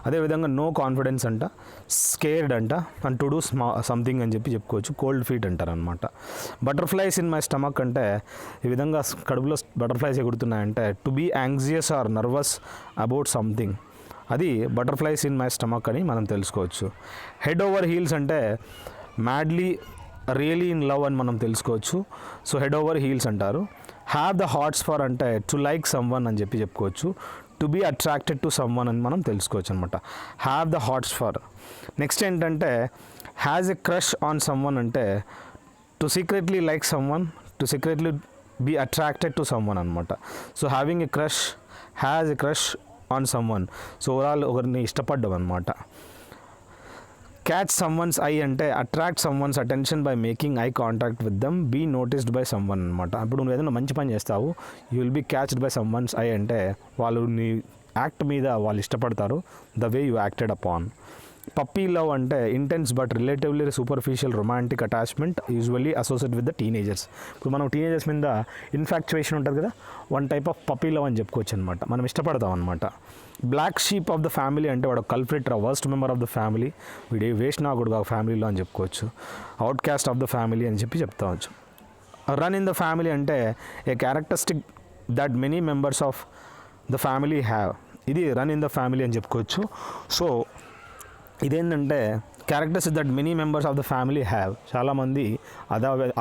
అదేవిధంగా నో కాన్ఫిడెన్స్ అంట, స్కేర్డ్ అంట, అండ్ టు డూ సంథింగ్ అని చెప్పుకోవచ్చు. కోల్డ్ ఫీట్ అంటారనమాట. బటర్ఫ్లైస్ ఇన్ మై స్టమక్ అంటే ఈ విధంగా కడుపులో బటర్ఫ్లైస్ ఎగురుతున్నాయంటే to be anxious or nervous about something, అది బటర్ఫ్లైస్ ఇన్ మై స్టమక్ అని మనం తెలుసుకోవచ్చు. హెడ్ ఓవర్ హీల్స్ అంటే మ్యాడ్లీ రియలీ ఇన్ లవ్ అని మనం తెలుసుకోవచ్చు. సో హెడ్ ఓవర్ హీల్స్ అంటారు. హ్యావ్ ద హార్ట్స్ ఫర్ అంటే టు లైక్ సమ్వన్ అని చెప్పుకోవచ్చు. To be attracted to someone అని మనం తెలుసుకోవచ్చు అనమాట. Have the hearts for. Next ఏంటంటే has a crush on someone అంటే to secretly like someone, to secretly be attracted to someone అనమాట. So having a crush, has a crush on someone, so overall ఒకరిని ఇష్టపడ్డం అనమాట. క్యాచ్ సమ్వన్స్ ఐ అంటే attract someone's attention by making eye contact with them, be noticed by someone అనమాట. ఇప్పుడు నువ్వు ఏదైనా మంచి పని చేస్తావు, you will be catched by someone's eye అంటే వాళ్ళు నీ యాక్ట్ మీద వాళ్ళు ఇష్టపడతారు, the way you acted upon. Puppy love అంటే intense but relatively superficial romantic attachment usually associate with the teenagers. ఇప్పుడు మనం టీనేజర్స్ మీద ఇన్ఫాక్చువేషన్ ఉంటుంది కదా, one type of puppy love అని చెప్పుకోవచ్చు అనమాట, మనం ఇష్టపడతాం అనమాట. Black sheep of the family అంటే వాడు culprit, worst member of the family, వీడి వేస్ట్ నాకుడుగా ఫ్యామిలీలో అని చెప్పుకోవచ్చు. Outcast of the family అని చెప్తావచ్చు. రన్ ఇన్ ద ఫ్యామిలీ అంటే a characteristic that many members of the family have, ఇది రన్ ఇన్ ద ఫ్యామిలీ అని చెప్పుకోవచ్చు. సో ఇదేంటంటే characters that many members of the family have, చాలామంది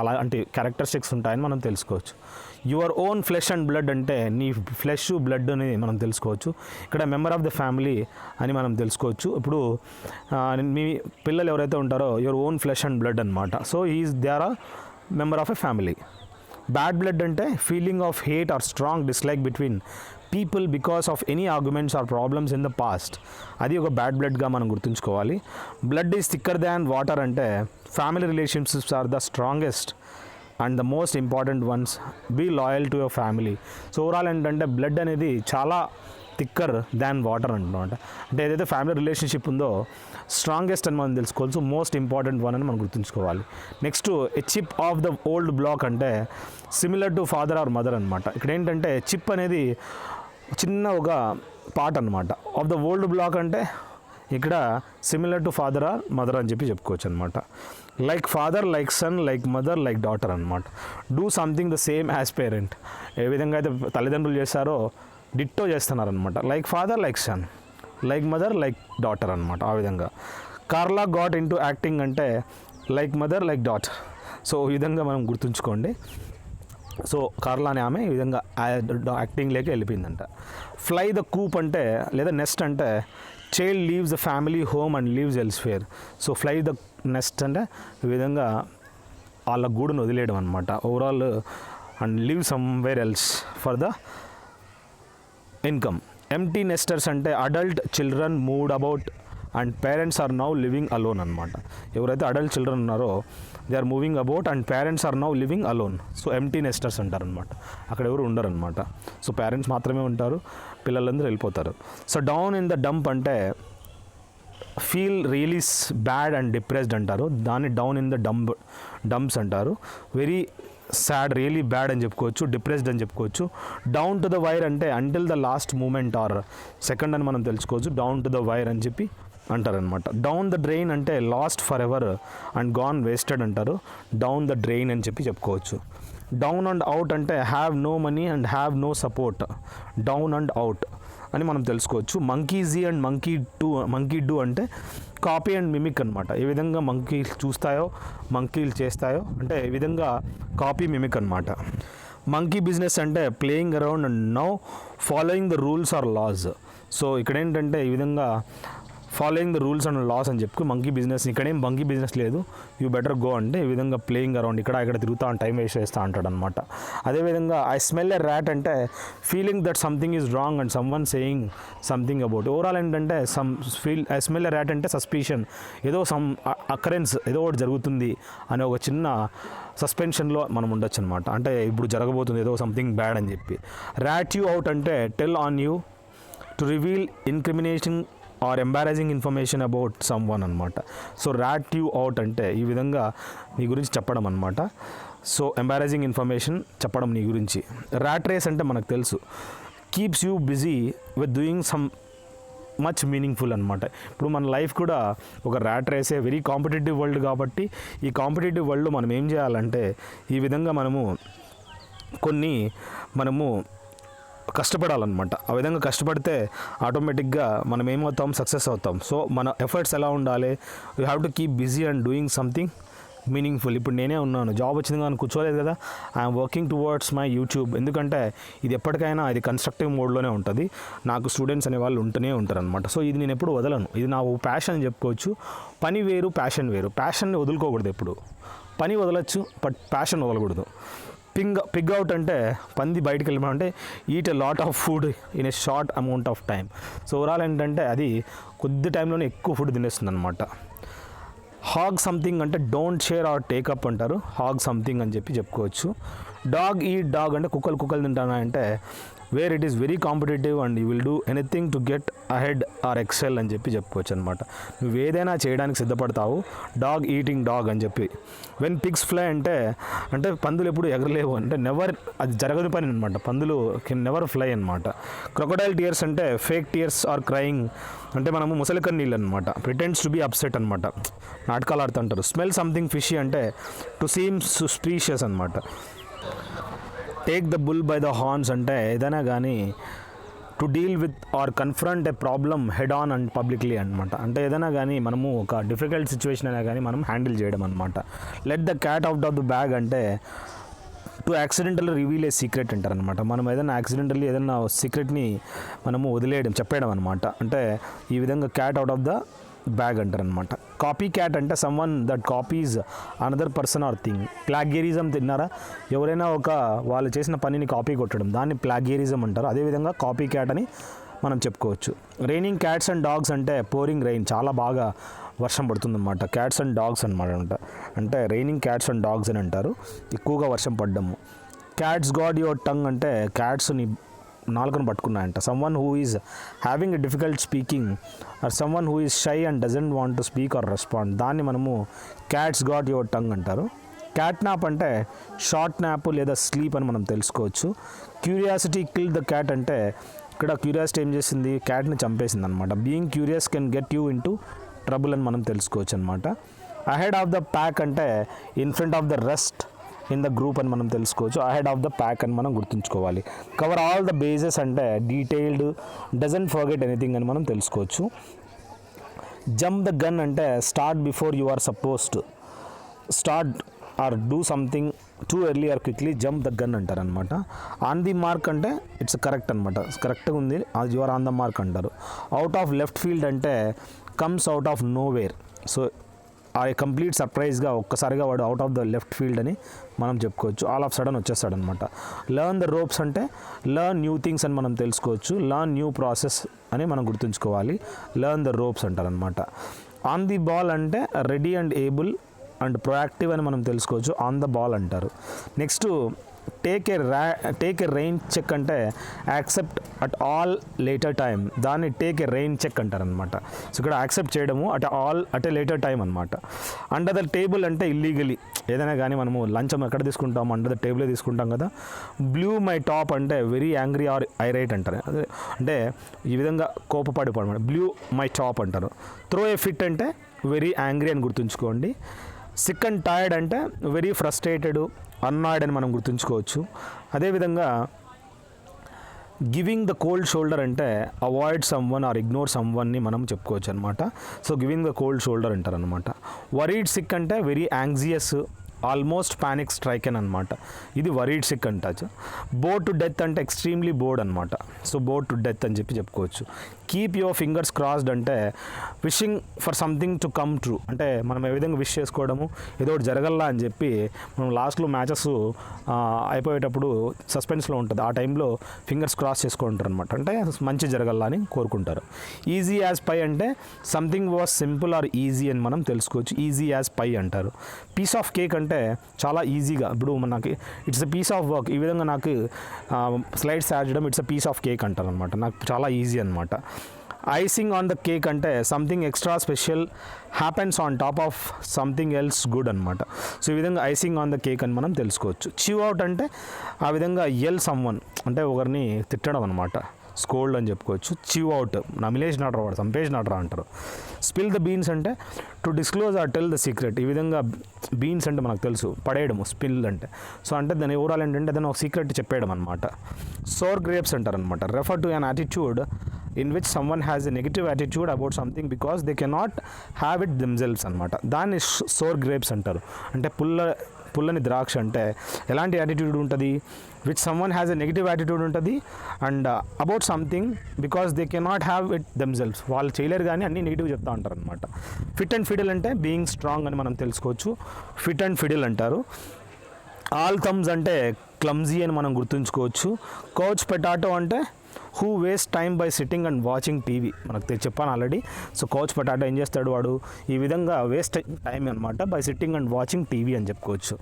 అలాంటి క్యారెక్టరిస్టిక్స్ ఉంటాయని మనం తెలుసుకోవచ్చు. Your own flesh and blood అంటే నీ ఫ్లెష్ బ్లడ్ అని మనం తెలుసుకోవచ్చు. ఇక్కడ మెంబర్ ఆఫ్ ద ఫ్యామిలీ అని మనం తెలుసుకోవచ్చు. ఇప్పుడు మీ పిల్లలు ఎవరైతే ఉంటారో your own flesh and blood అనమాట. So they are a member of a family. Bad blood అంటే feeling of hate or strong dislike between people because of any arguments or problems in the past. అది ఒక బ్యాడ్ బ్లడ్గా మనం గుర్తుంచుకోవాలి. Blood is thicker than water అంటే family relationships are the strongest and the most important ones. Be loyal to your family. So overall ఏంటంటే బ్లడ్ అనేది చాలా థిక్కర్ దాన్ వాటర్ అంటున్నమాట. అంటే ఏదైతే ఫ్యామిలీ రిలేషన్షిప్ ఉందో స్ట్రాంగెస్ట్ అని మనం తెలుసుకోవచ్చు, మోస్ట్ ఇంపార్టెంట్ వన్ అని మనం గుర్తుంచుకోవాలి. Next a chip off the old block అంటే similar to father or mother అనమాట. ఇక్కడ ఏంటంటే చిప్ అనేది చిన్న ఒక పార్ట్ అనమాట. ఆఫ్ ద ఓల్డ్ బ్లాక్ అంటే ఇక్కడ similar to father or mother అని చెప్పి చెప్పుకోవచ్చు అనమాట. Like father, like sun, like mother, like daughter అనమాట. Do something the same as parent. ఏ విధంగా అయితే తల్లిదండ్రులు చేస్తారో డిట్టో చేస్తున్నారనమాట. లైక్ father, like sun, like mother, like daughter అనమాట. ఆ విధంగా Carla got into acting అంటే like mother, like daughter. So ఈ విధంగా మనం గుర్తుంచుకోండి. సో కార్లా అనే ఆమె ఈ విధంగా యాక్టింగ్లోకి వెళ్ళిపోయిందంట. ఫ్లై ద కూప్ అంటే లేదా నెస్ట్ అంటే child leaves the family home and leaves elsewhere. So fly the nest అంటే ఈ విధంగా వాళ్ళ గూడును వదిలేయడం అనమాట. Overall and leave somewhere else for the income. Empty nesters అంటే adult children moved about and parents are now living alone అనమాట. ఎవరైతే అడల్ట్ చిల్డ్రన్ ఉన్నారో they are moving about and parents are now living alone. So empty nesters అంటారనమాట. అక్కడ ఎవరు ఉండరు అనమాట. సో పేరెంట్స్ మాత్రమే ఉంటారు, పిల్లలందరూ వెళ్ళిపోతారు. So down in the dump అంటే feel really bad and depressed అంటారు. దాన్ని డౌన్ ఇన్ ద డంప్స్ అంటారు. వెరీ సాడ్, రియలీ బ్యాడ్ అని చెప్పుకోవచ్చు, డిప్రెస్డ్ అని చెప్పుకోవచ్చు. డౌన్ టు ద వైర్ అంటే until the last moment or second అని మనం తెలుసుకోవచ్చు. డౌన్ టు ద వైర్ అని చెప్పి అంటారనమాట. డౌన్ ద డ్రెయిన్ అంటే lost for ever and gone wasted అంటారు. డౌన్ ద డ్రెయిన్ అని చెప్పి చెప్పుకోవచ్చు. డౌన్ అండ్ అవుట్ అంటే have no money and have no support. Down and out అని మనం తెలుసుకోవచ్చు. మంకీజీ అండ్ మంకీ డూ అంటే కాపీ అండ్ మిమిక్ అనమాట. ఏ విధంగా మంకీలు చూస్తాయో మంకీలు చేస్తాయో అంటే ఈ విధంగా కాపీ మిమిక్ అనమాట. మంకీ బిజినెస్ అంటే playing around and now following the rules or laws. So ఇక్కడ ఏంటంటే ఈ విధంగా following the rules and laws అని చెప్పి మంకీ బిజినెస్. ఇక్కడేం మంకీ బిజినెస్ లేదు, యూ బెటర్ గో అంటే ఈ విధంగా ప్లేయింగ్ అరౌండ్ ఇక్కడ తిరుగుతా టైం వేస్ట్ చేస్తూ అంటాడు అనమాట. అదేవిధంగా ఐ స్మెల్ ఎ ర్యాట్ అంటే feeling that something is wrong and some one saying something about. Overall ఏంటంటే ఐ స్మెల్ ఎ ర్యాట్ అంటే సస్పిషన్, ఏదో సమ్ అకరెన్స్, ఏదో ఒకటి జరుగుతుంది అనే ఒక చిన్న సస్పెన్షన్లో మనం ఉండొచ్చు అనమాట. అంటే ఇప్పుడు జరగబోతుంది ఏదో సంథింగ్ బ్యాడ్ అని చెప్పి. ర్యాట్ యూ అవుట్ అంటే tell on you to reveal incrimination or embarrassing information about someone అనమాట. సో ర్యాట్ యూ అవుట్ అంటే ఈ విధంగా నీ గురించి చెప్పడం అనమాట. సో ఎంబారసింగ్ ఇన్ఫర్మేషన్ చెప్పడం నీ గురించి. ర్యాట్ రేస్ అంటే మనకు తెలుసు, keeps you busy with doing some much meaningful అనమాట. ఇప్పుడు మన లైఫ్ కూడా ఒక ర్యాట్ రేసే. వెరీ కాంపిటేటివ్ వరల్డ్ కాబట్టి ఈ కాంపిటేటివ్ వరల్డ్లో మనం ఏం చేయాలంటే ఈ విధంగా మనము కష్టపడాలన్నమాట. ఆ విధంగా కష్టపడితే ఆటోమేటిక్గా మనం ఏమవుతాం, సక్సెస్ అవుతాం. సో మన ఎఫర్ట్స్ ఎలా ఉండాలి, you have to keep busy and doing something meaningful. ఇప్పుడు నేనే ఉన్నాను, జాబ్ వచ్చింది కానీ కూర్చోలేదు కదా. I'm working towards my YouTube. ఎందుకంటే ఇది ఎప్పటికైనా ఇది కన్స్ట్రక్టివ్ మోడ్లోనే ఉంటుంది. నాకు స్టూడెంట్స్ అనే వాళ్ళు ఉంటూనే ఉంటారు అనమాట. సో ఇది నేను ఎప్పుడు వదలను. ఇది నా ప్యాషన్ అని చెప్పుకోవచ్చు. పని వేరు, ప్యాషన్ వేరు. ప్యాషన్ని వదులుకోకూడదు ఎప్పుడు. పని వదలచ్చు, బట్ ప్యాషన్ వదలకూడదు. పిగ్ అవుట్ అంటే పంది బయటకు వెళ్ళమంటే eat a lot of food in a short amount of time. So overall ఏంటంటే అది కొద్ది టైంలోనే ఎక్కువ ఫుడ్ తినేస్తుంది అనమాట. హాగ్ సంథింగ్ అంటే డోంట్ షేర్ ఆర్ టేకప్ అంటారు. హాగ్ సంథింగ్ అని చెప్పి చెప్పుకోవచ్చు. డాగ్ ఈట్ డాగ్ అంటే కుక్కలు తింటానా అంటే where it is very competitive and you will do anything to get ahead or excel అని చెప్పి చెప్పుకోవచ్చు అనమాట. నువ్వు ఏదైనా చేయడానికి సిద్ధపడతావు. డాగ్ ఈటింగ్ డాగ్ అని చెప్పి. వెన్ పిగ్స్ ఫ్లై అంటే పందులు ఎప్పుడు ఎగరలేవు అంటే నెవర్, అది జరగని పని అనమాట. పందులు కెన్ నెవర్ ఫ్లై అనమాట. క్రొకడైల్ టీయర్స్ అంటే ఫేక్ టీయర్స్ ఆర్ క్రయింగ్ అంటే మనము ముసలికన్ నీళ్ళు అనమాట. ప్రిటెండ్స్ టు బీ అప్సెట్ అనమాట, నాటకాలు ఆడుతుంటారు. స్మెల్ సంథింగ్ ఫిషీ అంటే టు సీమ్ సస్పీషియస్ అనమాట. Take the bull by the horns అంటే ఏదైనా కానీ to deal with or confront a problem head on and publicly అనమాట. అంటే ఏదైనా కానీ మనము ఒక డిఫికల్ట్ సిచ్యువేషన్ అయినా కానీ మనం హ్యాండిల్ చేయడం అనమాట. Let the cat out of the bag అంటే to accidentally reveal a secret అంటారనమాట. మనం ఏదైనా యాక్సిడెంటల్లీ ఏదైనా సీక్రెట్ని మనము వదిలేయడం చెప్పేయడం అనమాట. అంటే ఈ విధంగా cat out of the bag అంటారనమాట. కాపీ క్యాట్ అంటే someone that copies another person or thing. Plagiarism తిన్నారా? ఎవరైనా ఒక వాళ్ళు చేసిన పనిని కాపీ కొట్టడం, దాన్ని ప్లాగ్యరిజం అంటారు. అదేవిధంగా కాపీ క్యాట్ అని మనం చెప్పుకోవచ్చు. రైనింగ్ క్యాట్స్ అండ్ డాగ్స్ అంటే పోరింగ్ రైన్, చాలా బాగా వర్షం పడుతుందన్నమాట. క్యాట్స్ అండ్ డాగ్స్ అనమాట. అంటే రైనింగ్ క్యాట్స్ అండ్ డాగ్స్ అని అంటారు, ఎక్కువగా వర్షం పడ్డము. క్యాట్స్ గాడ్ యువర్ టంగ్ అంటే క్యాట్స్ని నాలుకను పట్టుకున్నాయంట. Someone who is having a difficult speaking or someone who is shy and doesn't want to speak or respond, దాన్ని మనము క్యాట్స్ గాట్ యువర్ టంగ్ అంటారు. క్యాట్ నాప్ అంటే షార్ట్ నాప్ లేదా స్లీప్ అని మనం తెలుసుకోవచ్చు. క్యూరియాసిటీ కిల్ ద క్యాట్ అంటే ఇక్కడ క్యూరియాసిటీ ఏం చేసింది, క్యాట్ని చంపేసింది అనమాట. Being curious can get you in to trouble అని మనం తెలుసుకోవచ్చు అనమాట. అహెడ్ ఆఫ్ ద ప్యాక్ అంటే in front of the rest in the group అని మనం తెలుసుకోవచ్చు. అహెడ్ ఆఫ్ ద ప్యాక్ అని మనం గుర్తుంచుకోవాలి. కవర్ ఆల్ ద బేసెస్ అంటే డీటెయిల్డ్, డజంట్ ఫర్గెట్ ఎనీథింగ్ అని మనం తెలుసుకోవచ్చు. జంప్ ద గన్ అంటే start before you are supposed, start or do something too early or quickly, jump the gun అంటారు అనమాట. ఆన్ ది మార్క్ అంటే ఇట్స్ కరెక్ట్ అనమాట, కరెక్ట్గా ఉంది, అది you are on the mark అంటారు. అవుట్ ఆఫ్ లెఫ్ట్ ఫీల్డ్ అంటే comes out of nowhere. So ఆ కంప్లీట్ సర్ప్రైజ్గా ఒక్కసారిగా వాడు out of the left field అని మనం చెప్పుకోవచ్చు. ఆల్ ఆఫ్ సడన్ వచ్చేస్తాడు అనమాట. లర్న్ ద రోప్స్ అంటే లర్న్ న్యూ థింగ్స్ అని మనం తెలుసుకోవచ్చు. లర్న్ న్యూ ప్రాసెస్ అని మనం గుర్తుంచుకోవాలి. లర్న్ ద రోప్స్ అంటారనమాట. ఆన్ ది బాల్ అంటే ready and able and proactive అని మనం తెలుసుకోవచ్చు. ఆన్ ద బాల్ అంటారు. Next take a rain check అంటే accept at all later time, దాన్ని టేక్ ఏ రెయిన్ చెక్ అంటారనమాట. సో ఇక్కడ యాక్సెప్ట్ చేయడము అట్ ఏ లేటర్ టైం అనమాట. అండర్ ద టేబుల్ అంటే ఇల్లీగలీ, ఏదైనా కానీ మనము లంచం ఎక్కడ తీసుకుంటాం, అండర్ ద టేబులే తీసుకుంటాం కదా. బ్లూ మై టాప్ అంటే వెరీ యాంగ్రీ ఆర్ ఐరైట్ అంటారు. అంటే ఈ విధంగా కోపపడిపోవడం, బ్లూ మై టాప్ అంటారు. త్రో ఏ ఫిట్ అంటే వెరీ యాంగ్రీ అని గుర్తుంచుకోండి. సిక్ అండ్ టైర్డ్ అంటే వెరీ ఫ్రస్ట్రేటెడ్, అన్నాయిడ్ అని మనం గుర్తుంచుకోవచ్చు. అదేవిధంగా గివింగ్ ద కోల్డ్ షోల్డర్ అంటే అవాయిడ్ సమ్వన్ ఆర్ ఇగ్నోర్ సమ్వన్ని మనం చెప్పుకోవచ్చు అనమాట. So giving the cold shoulder అంటారు అనమాట. వరీడ్ సిక్ అంటే very anxious, almost panic strike అని అనమాట. ఇది వరీడ్ సిక్ అంటారు. బోర్డ్ టు డెత్ అంటే ఎక్స్ట్రీమ్లీ బోర్డ్ అనమాట. సో బోర్డ్ టు డెత్ అని చెప్పుకోవచ్చు. కీప్ యువర్ ఫింగర్స్ క్రాస్డ్ అంటే wishing for something to come true, అంటే మనం ఏ విధంగా విష్ చేసుకోవడము, ఏదో ఒకటి జరగల్లా అని చెప్పి మనం లాస్ట్లో మ్యాచెస్ అయిపోయేటప్పుడు సస్పెన్స్లో ఉంటుంది, ఆ టైంలో ఫింగర్స్ క్రాస్ చేసుకుంటారు అనమాట. అంటే మంచి జరగల్లా అని కోరుకుంటారు. ఈజీ యాజ్ పై అంటే something was simple are easy అని మనం తెలుసుకోవచ్చు. ఈజీ యాజ్ పై అంటారు. పీస్ ఆఫ్ కేక్ అంటే చాలా ఈజీగా, ఇప్పుడు మనకి it's a piece of work, ఈ విధంగా నాకు స్లైడ్స్ యాడ్ చేయడం it's a piece of cake అంటారు అనమాట. నాకు చాలా ఈజీ అనమాట. ఐసింగ్ ఆన్ ద కేక్ అంటే something extra special happens on top of something else good అనమాట. సో ఈ విధంగా ఐసింగ్ ఆన్ ద కేక్ అని మనం తెలుసుకోవచ్చు. చివ్ అవుట్ అంటే ఆ విధంగా ఎల్ సమ్వన్ అంటే ఒకరిని తిట్టడం అనమాట, స్కోల్డ్ అని చెప్పుకోవచ్చు. చివ్ అవుట్, నమిలేసినట్రా వాడు, చంపేసినట్రా అంటారు. స్పిల్ ద బీన్స్ అంటే to disclose or tell the secret. ఈ విధంగా బీన్స్ అంటే మనకు తెలుసు, పడేయడము స్పిల్ అంటే. సో అంటే దాని ఓవరాల్ ఏంటంటే దాన్ని ఒక సీక్రెట్ చెప్పేయడం అనమాట. సోర్ గ్రేప్స్ అంటారనమాట. Refer to an attitude in which someone has a negative attitude about something because they cannot have it themselves అనమాట. దాన్ని సోర్ గ్రేప్స్ అంటారు. అంటే పుల్లని ద్రాక్ష అంటే ఎలాంటి యాటిట్యూడ్ ఉంటుంది, which someone has a negative attitude ఉంటుంది and about something because they cannot have it themselves, వాళ్ళు చేయలేరు కానీ అన్నీ నెగిటివ్ చెప్తా ఉంటారు అనమాట. ఫిట్ అండ్ ఫిడిల్ అంటే బీయింగ్ స్ట్రాంగ్ అని మనం తెలుసుకోవచ్చు. ఫిట్ అండ్ ఫిడిల్ అంటారు. ఆల్ థమ్స్ అంటే క్లమ్జీ అని మనం గుర్తుంచుకోవచ్చు. కౌచ్ పొటాటో అంటే who waste time by sitting and watching TV, మనకు చెప్పాను ఆల్రెడీ. సో కౌచ్ పొటాటో ఏం చేస్తాడు, వాడు ఈ విధంగా వేస్ట్ టైం అనమాట by sitting and watching TV అని చెప్పుకోవచ్చు.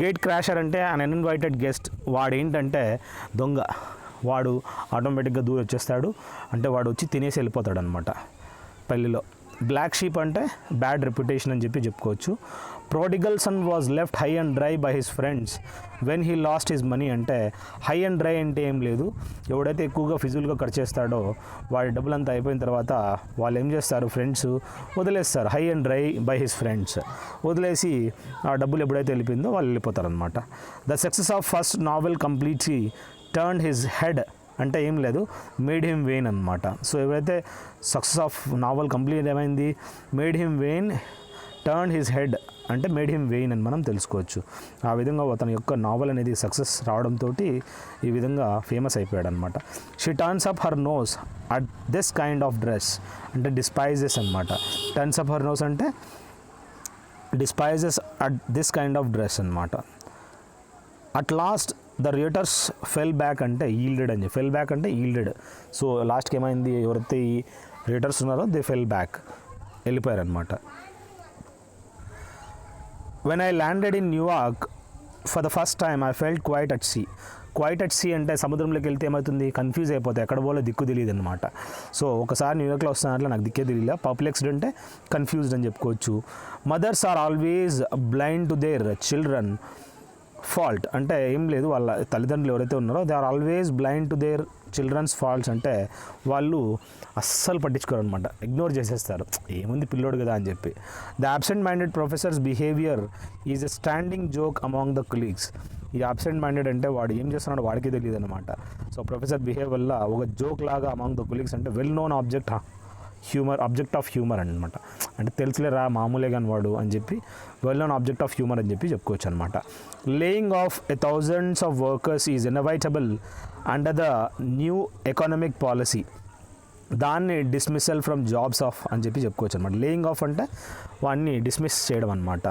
గేట్ క్రాషర్ అంటే అన్ అన్ఇన్వైటెడ్ గెస్ట్, వాడు ఏంటంటే దొంగ, వాడు ఆటోమేటిక్గా దూరం వచ్చేస్తాడు, అంటే వాడు వచ్చి తినేసి వెళ్ళిపోతాడు అనమాట పెళ్ళిలో. బ్లాక్ షీప్ అంటే బ్యాడ్ రెప్యుటేషన్ అని చెప్పుకోవచ్చు. Prodigal son was left high and dry by his friends when he lost his money అంటే హై అండ్ డ్రై అంటే ఏం లేదు, ఎవడైతే ఎక్కువగా ఫిజువల్గా ఖర్చు చేస్తాడో వాడి డబ్బులంతా అయిపోయిన తర్వాత వాళ్ళు ఏం చేస్తారు, ఫ్రెండ్స్ వదిలేస్తారు. High and dry by his friends వదిలేసి ఆ డబ్బులు ఎప్పుడైతే వెళ్ళిపోయిందో వాళ్ళు వెళ్ళిపోతారు అనమాట. The success of first novel completely turn his head అంటే ఏం లేదు, మేడ్ హిమ్ వెయిన్ అనమాట. సో ఎవరైతే సక్సెస్ ఆఫ్ నావల్ కంప్లీట్ ఏమైంది, made him vain, turn his head అంటే మేడ్ హిమ్ వెయిన్ అని మనం తెలుసుకోవచ్చు. ఆ విధంగా అతని యొక్క నావల్ అనేది సక్సెస్ రావడంతో ఈ విధంగా ఫేమస్ అయిపోయాడు అనమాట. She turns up her nose at this kind of dress అంటే డిస్పైజెస్ అనమాట. టర్న్స్ అప్ హర్ నోస్ అంటే despises at this kind of dress అనమాట. At last the rioters fell back అంటే ఈల్డెడ్ అని, ఫెల్ బ్యాక్ అంటే ఈల్డెడ్. సో లాస్ట్కి ఏమైంది, ఎవరైతే ఈ రిటర్స్ ఉన్నారో దే ఫెల్ బ్యాక్, వెళ్ళిపోయారు అనమాట. When I landed in New York for the first time, I felt quite at sea. Quite at sea అంటే సముద్రంలోకి వెళ్తే ఏమవుతుంది, కన్ఫ్యూజ్ అయిపోతాయి, ఎక్కడ పోలో దిక్కు తెలియదు అనమాట. సో ఒకసారి న్యూయార్క్లో వస్తున్నట్లు నాకు దిక్కే తెలియలే, పర్ప్లెక్స్డ్ అంటే కన్ఫ్యూజ్డ్ అని చెప్పుకోవచ్చు. Mothers are always blind to their children fault అంటే ఏం లేదు, వాళ్ళ తల్లిదండ్రులు ఎవరైతే ఉన్నారో they are always blind to their children's faults అంటే వాళ్ళు అస్సలు పట్టించుకోరు అనమాట, ఇగ్నోర్ చేసేస్తారు, ఏముంది పిల్లోడు కదా అని చెప్పి. The absent minded professors behaviour is a standing joke among the colleagues. ఈ అబ్సెంట్ మైండెడ్ అంటే వాడు ఏం చేస్తున్నాడో వాడికి తెలియదు అనమాట. సో ప్రొఫెసర్ బిహేవ్ వల్ల ఒక జోక్ లాగా అమాంగ్ ద కొలీగ్స్ అంటే well known object of humour అనమాట. అంటే తెలుసులేరా మామూలే కానీ వాడు అని చెప్పి well known object of humour అని చెప్పి చెప్పుకోవచ్చు అనమాట. Laying off thousands of workers is inevitable under the new economic policy. దాన్ని డిస్మిసల్ ఫ్రమ్ జాబ్స్ ఆఫ్ అని చెప్పి చెప్పుకోవచ్చు అనమాట. లేయింగ్ ఆఫ్ అంటే వాడిని డిస్మిస్ చేయడం అనమాట.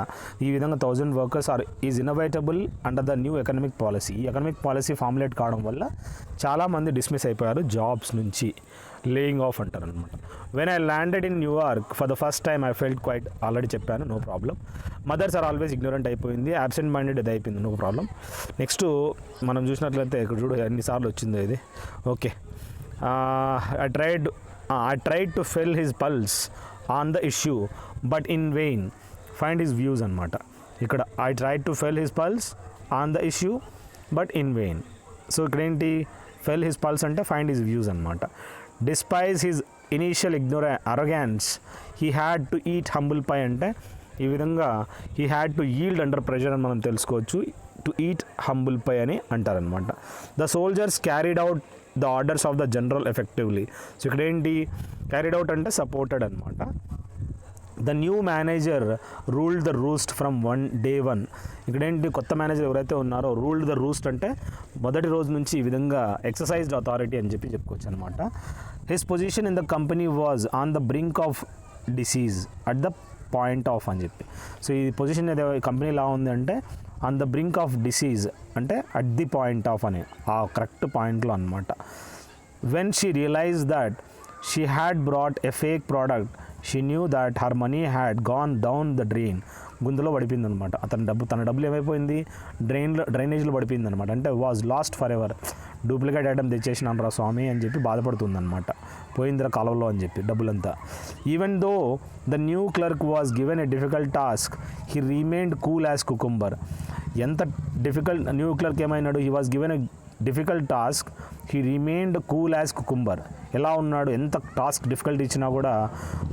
ఈ విధంగా 1000 workers is innovatable under the new economic policy. ఈ ఎకనామిక్ పాలసీ ఫార్ములేట్ కావడం వల్ల చాలామంది డిస్మిస్ అయిపోయారు జాబ్స్ నుంచి, లేయింగ్ ఆఫ్ అంటారు అనమాట. When I landed in New York for the first time I felt quite, already చెప్పాను, no problem. Mothers are always ignorant అయిపోయింది, అబ్సెంట్ మైండెడ్ అది అయిపోయింది, నో ప్రాబ్లం. నెక్స్ట్ మనం చూసినట్లయితే ఇక్కడ చూడు ఎన్నిసార్లు వచ్చిందో ఇది. Okay, I tried to fill his pulse on the issue but in vain. Find his views అనమాట. ఇక్కడ I tried to fill his pulse on the issue but in vain. So ఇక్కడ ఏంటి, fill his pulse అంటే find his views అనమాట. Despise his initial arrogance, he had to eat humble pie అంటే ఈ విధంగా he had to yield under pressure అని మనం తెలుసుకోవచ్చు. టు ఈట్ హంబుల్ పై అని అంటారనమాట. The soldiers carried out the orders of the general effectively. So ఇక్కడ ఏంటి, క్యారీడ్ అవుట్ అంటే సపోర్టెడ్ అనమాట. The new manager ruled the roost from day 1. ఇక్కడ ఏంటి, కొత్త మేనేజర్ ఎవరైతే ఉన్నారో రూల్డ్ ద రూస్ట్ అంటే మొదటి రోజు నుంచి ఈ విధంగా ఎక్సర్సైజ్డ్ అథారిటీ అని చెప్పి చెప్పుకోవచ్చు అనమాట. His position in the company was on the brink of disease at the point of అని చెప్పి. సో ఈ పొజిషన్ ఏదో కంపెనీ ఎలా ఉంది అంటే on the brink of disease అంటే అట్ ది పాయింట్ ఆఫ్ అని, ఆ కరెక్ట్ పాయింట్లో అనమాట. When she realise that she had brought a fake product, she knew that her money had gone down the drain. గుంతలో పడిపోయింది అనమాట. తన డబ్బులు ఏమైపోయింది, డ్రైనేజ్లో పడిపోయింది అనమాట. అంటే was lost for ever, duplicate item తెచ్చేసినాను రా స్వామి అని చెప్పి బాధపడుతుంది అనమాట, పోయిందిరా కాలంలో అని చెప్పి డబ్బులంతా. Even though the new clerk was given a difficult task, he remained cool as cucumber. ఎంత డిఫికల్ట్, న్యూ క్లర్క్ ఏమైనాడు, he was given a difficult task, he remained cool as cucumber. ఎలా ఉన్నాడు, ఎంత టాస్క్ డిఫికల్ట్ ఇచ్చినా కూడా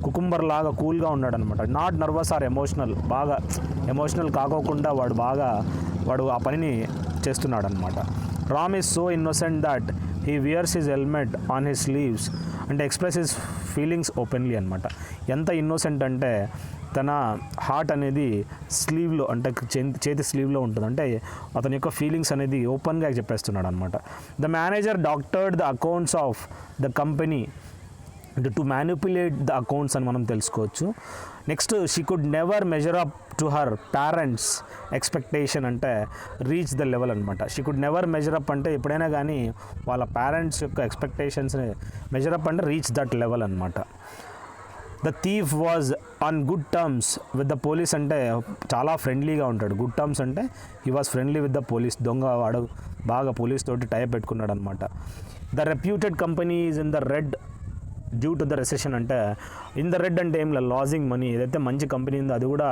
కుకుంబర్ లాగా కూల్గా ఉన్నాడు అనమాట. నాట్ నర్వస్ ఆర్ ఎమోషనల్, బాగా ఎమోషనల్ కాకోకుండా వాడు ఆ పనిని చేస్తున్నాడు అనమాట. Ram is so innocent that he weirs his helmet on his sleeves అంటే ఎక్స్ప్రెస్ హిస్ ఫీలింగ్స్ ఓపెన్లీ అనమాట. ఎంత ఇన్నోసెంట్ అంటే తన హార్ట్ అనేది స్లీవ్లో అంటే చేతి స్లీవ్లో ఉంటుంది, అంటే అతని యొక్క ఫీలింగ్స్ అనేది ఓపెన్గా చెప్పేస్తున్నాడు అనమాట. The manager doctored the accounts of the company to manipulate the accounts అని మనం తెలుసుకోవచ్చు. Next, she could never measure up to her parents expectation అంటే రీచ్ ద లెవెల్ అనమాట. She could never measure up అంటే ఎప్పుడైనా కానీ వాళ్ళ పేరెంట్స్ యొక్క ఎక్స్పెక్టేషన్స్ని మెజర్ అప్ అంటే రీచ్ దట్ లెవెల్ అనమాట. The thief was on good terms with the police అంటే చాలా ఫ్రెండ్లీగా ఉంటాడు. గుడ్ టర్మ్స్ అంటే he was friendly with the police. దొంగ వాడు బాగా పోలీస్ తోటి టైప్ పెట్టుకున్నాడు అనమాట. The reputed company is in the red due to the recession అంటే ఇన్ ద రెడ్ అంటే ఏం లేదు, లాజింగ్ మనీ. ఏదైతే మంచి కంపెనీ ఉందో అది కూడా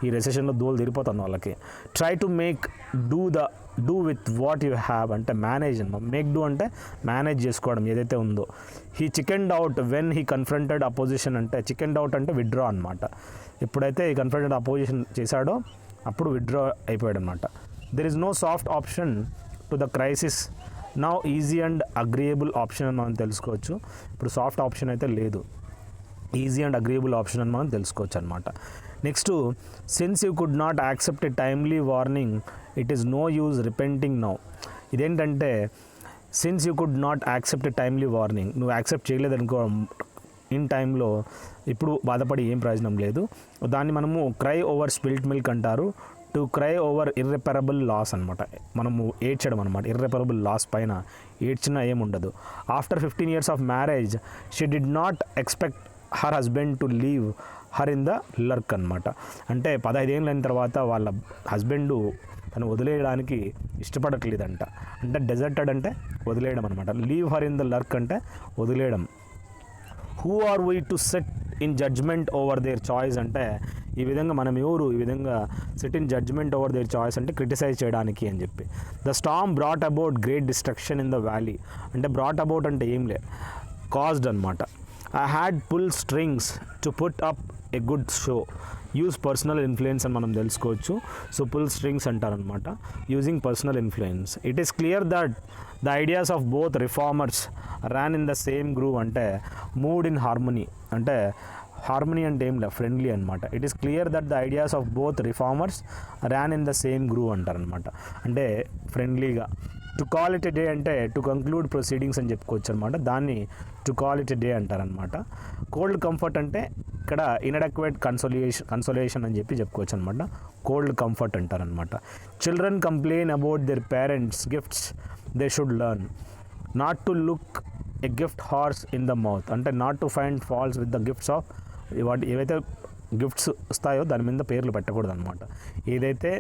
ఈ రెసెషన్లో దోలు తిరిగిపోతుంది వాళ్ళకి. Try to make do with what you have అంటే మేనేజ్ అనమాట. మేక్ డూ అంటే మేనేజ్ చేసుకోవడం ఏదైతే ఉందో. He chickened out when he confronted opposition అంటే చికెన్డ్ అవుట్ అంటే విత్డ్రా అనమాట. ఎప్పుడైతే ఈ కన్ఫ్రంటెడ్ అపోజిషన్ చేశాడో అప్పుడు విత్డ్రా అయిపోయాడు అనమాట. There is no soft option to the crisis నా ఈజీ అండ్ అగ్రియబుల్ ఆప్షన్ అని మనం తెలుసుకోవచ్చు. ఇప్పుడు సాఫ్ట్ ఆప్షన్ అయితే లేదు, ఈజీ అండ్ అగ్రియబుల్ ఆప్షన్ అని మనం తెలుసుకోవచ్చు అనమాట. Next, since you could not accept a timely warning it is no use repenting now. ఇదేంటంటే since you could not accept a timely warning, నువ్వు యాక్సెప్ట్ చేయలేదనుకో ఇన్ టైంలో, ఇప్పుడు బాధపడి ఏం ప్రయోజనం లేదు. దాన్ని మనము క్రై ఓవర్ స్పిల్ట్ మిల్క్ అంటారు. To cry over irreparable loss అనమాట, మనము ఏడ్చడం అనమాట. ఇర్రెపరబుల్ లాస్ పైన ఏడ్చినా ఏముండదు. After 15 years of marriage she did not expect her husband to leave her in the lurch అనమాట. అంటే 15 ఏళ్ళైన తర్వాత వాళ్ళ హస్బెండ్ తను వదిలేయడానికి ఇష్టపడట్లేదంట. అంటే డెజర్టెడ్ అంటే వదిలేయడం అనమాట. Leave her in the lurch అంటే వదిలేయడం. Who are we to sit in judgement over their choice అంటే ఈ విధంగా మనం ఎవరు ఈ విధంగా sit in judgement over their choice అంటే క్రిటిసైజ్ చేయడానికి అని చెప్పి. The storm brought about great destruction in the valley అంటే బ్రాట్ అబౌట్ అంటే ఏం లే, కాజ్డ్ అనమాట. I had pull strings to put up a good show. Use personal influence అని మనం తెలుసుకోవచ్చు. సో పుల్ స్ట్రింగ్స్ అంటారనమాట, using personal influence. It is clear that the ideas of both reformers ran in the same groove అంటే మూడ్ ఇన్ హార్మనీ. అంటే హార్మనీ అంటే ఏం లే, ఫ్రెండ్లీ అనమాట. It is clear that the ideas of both reformers ran in the same groove అంటారనమాట, అంటే ఫ్రెండ్లీగా. To call it a day అంటే టు కంక్లూడ్ ప్రొసీడింగ్స్ అని చెప్పుకోవచ్చు అనమాట. దాన్ని to call it a day అంటారనమాట. కోల్డ్ కంఫర్ట్ అంటే ఇక్కడ ఇన్అడక్వేట్ కన్సోలేషన్ అని చెప్పి చెప్పుకోవచ్చు అనమాట. కోల్డ్ కంఫర్ట్ అంటారనమాట. Children complain about their parents gifts they should learn not to look a gift horse in the mouth అంటే not to find faults with the gifts of వాటి ఏవైతే గిఫ్ట్స్ వస్తాయో దాని మీద పేర్లు పెట్టకూడదు అనమాట. ఏదైతే